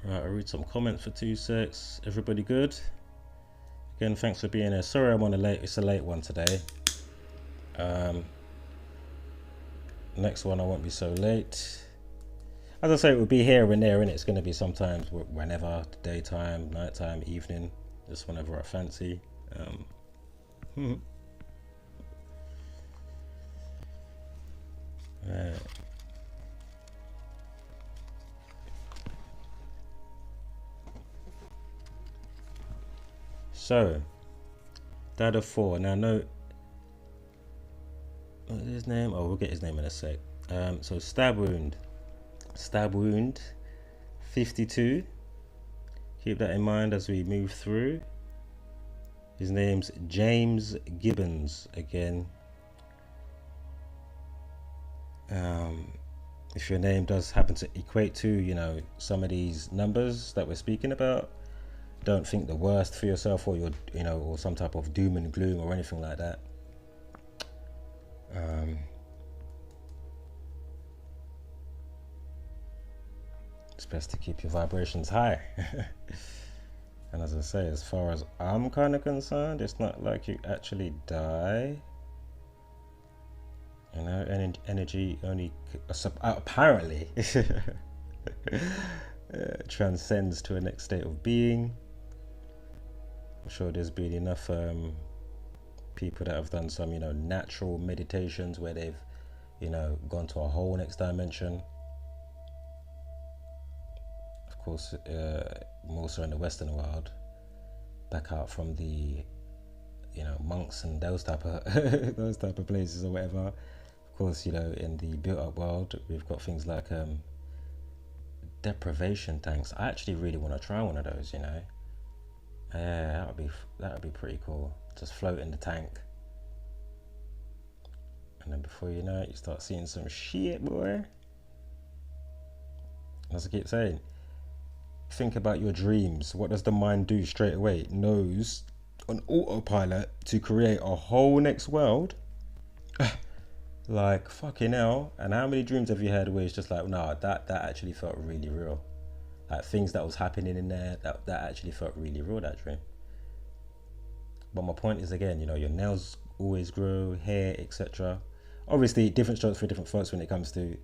Speaker 1: Right, I'll read some comments for 2 secs. Everybody good? Again, thanks for being here. Sorry I'm on it's a late one today. Next one I won't be so late. As I say, it will be here and there, and it's going to be sometimes whenever, daytime, nighttime, evening, just whenever I fancy. Right. So, dad of 4. Now, no. What is his name? Oh, we'll get his name in a sec. So, stab wound, 52. Keep that in mind as we move through. His name's James Gibbons again. If your name does happen to equate to, you know, some of these numbers that we're speaking about, don't think the worst for yourself, or your, you know, or some type of doom and gloom or anything like that. It's best to keep your vibrations high. And as I say, as far as I'm kind of concerned, it's not like you actually die. You know, energy only apparently transcends to a next state of being. I'm sure there's been enough people that have done some, natural meditations where they've, gone to a whole next dimension. Of course, more so in the Western world, back out from the, monks and those type of those type of places or whatever. Of course, in the built-up world, we've got things like deprivation tanks. I actually really want to try one of those. Yeah, that would be pretty cool. Just float in the tank, and then before you know it, you start seeing some shit, boy. As I keep saying, think about your dreams. What does the mind do straight away? It knows on autopilot to create a whole next world. Like fucking hell. And how many dreams have you had where it's just like, nah, that actually felt really real? Like things that was happening in there, that actually felt really real, that dream. But my point is, again, your nails always grow, hair, etc. Obviously different strokes for different folks when it comes to,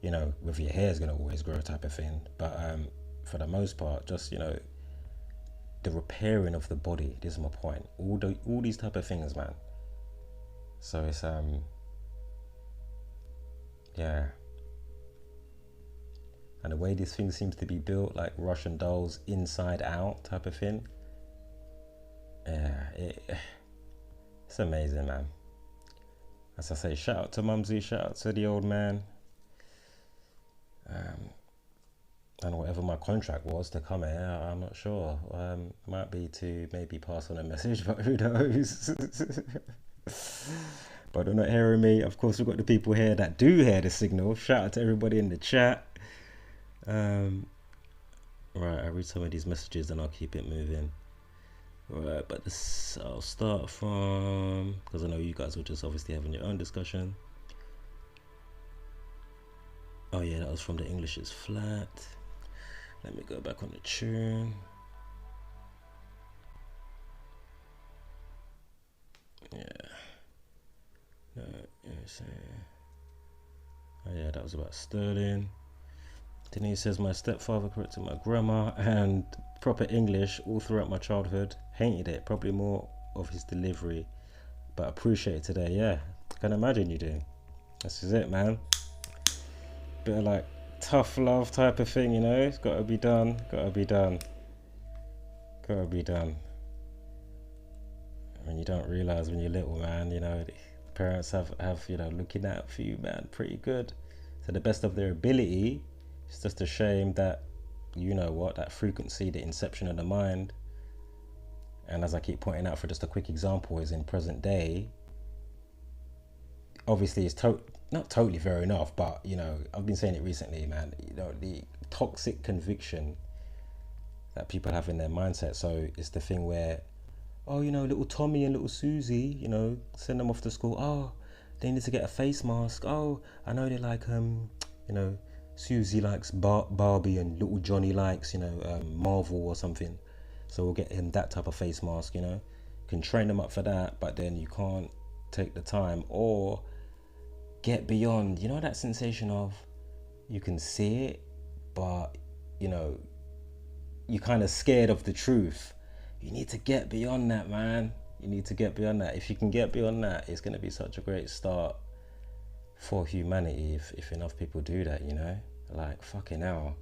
Speaker 1: whether your hair is going to always grow type of thing. But for the most part, just, the repairing of the body. This is my point. All these type of things, man. So it's yeah. And the way this thing seems to be built, like Russian dolls, inside out type of thing. Yeah, it's amazing, man. As I say, shout out to Mumsy, shout out to the old man. And whatever my contract was to come here, I'm not sure. Might be to maybe pass on a message, but who knows? But they're not hearing me. Of course, we've got the people here that do hear the signal. Shout out to everybody in the chat. Right, I'll read some of these messages and I'll keep it moving. Right, but I'll start from, because I know you guys were just obviously having your own discussion. Oh yeah, that was from the English is Flat. Let me go back on the tune. Yeah. No, oh yeah, that was about Sterling. Denise says, my stepfather corrected my grammar and proper English all throughout my childhood. Hated it, probably more of his delivery, but appreciate it today. Yeah, I can imagine you do. This is it, man. Bit of like tough love type of thing, it's gotta be done, gotta be done. When you don't realize when you're little, man, the parents have looking out for you, man, pretty good, to the best of their ability. It's just a shame that, that frequency, the inception of the mind, and as I keep pointing out for just a quick example, is in present day, obviously it's not totally fair enough, but I've been saying it recently, man, the toxic conviction that people have in their mindset. So it's the thing where, oh, little Tommy and little Susie, send them off to school. Oh, they need to get a face mask. Oh, I know they like Susie likes Barbie and little Johnny likes Marvel or something, so we'll get him that type of face mask. Can train them up for that, but then you can't take the time or get beyond, that sensation of, you can see it, but you're kind of scared of the truth. You need to get beyond that, man. You need to get beyond that. If you can get beyond that, it's going to be such a great start for humanity if enough people do that, like fucking hell.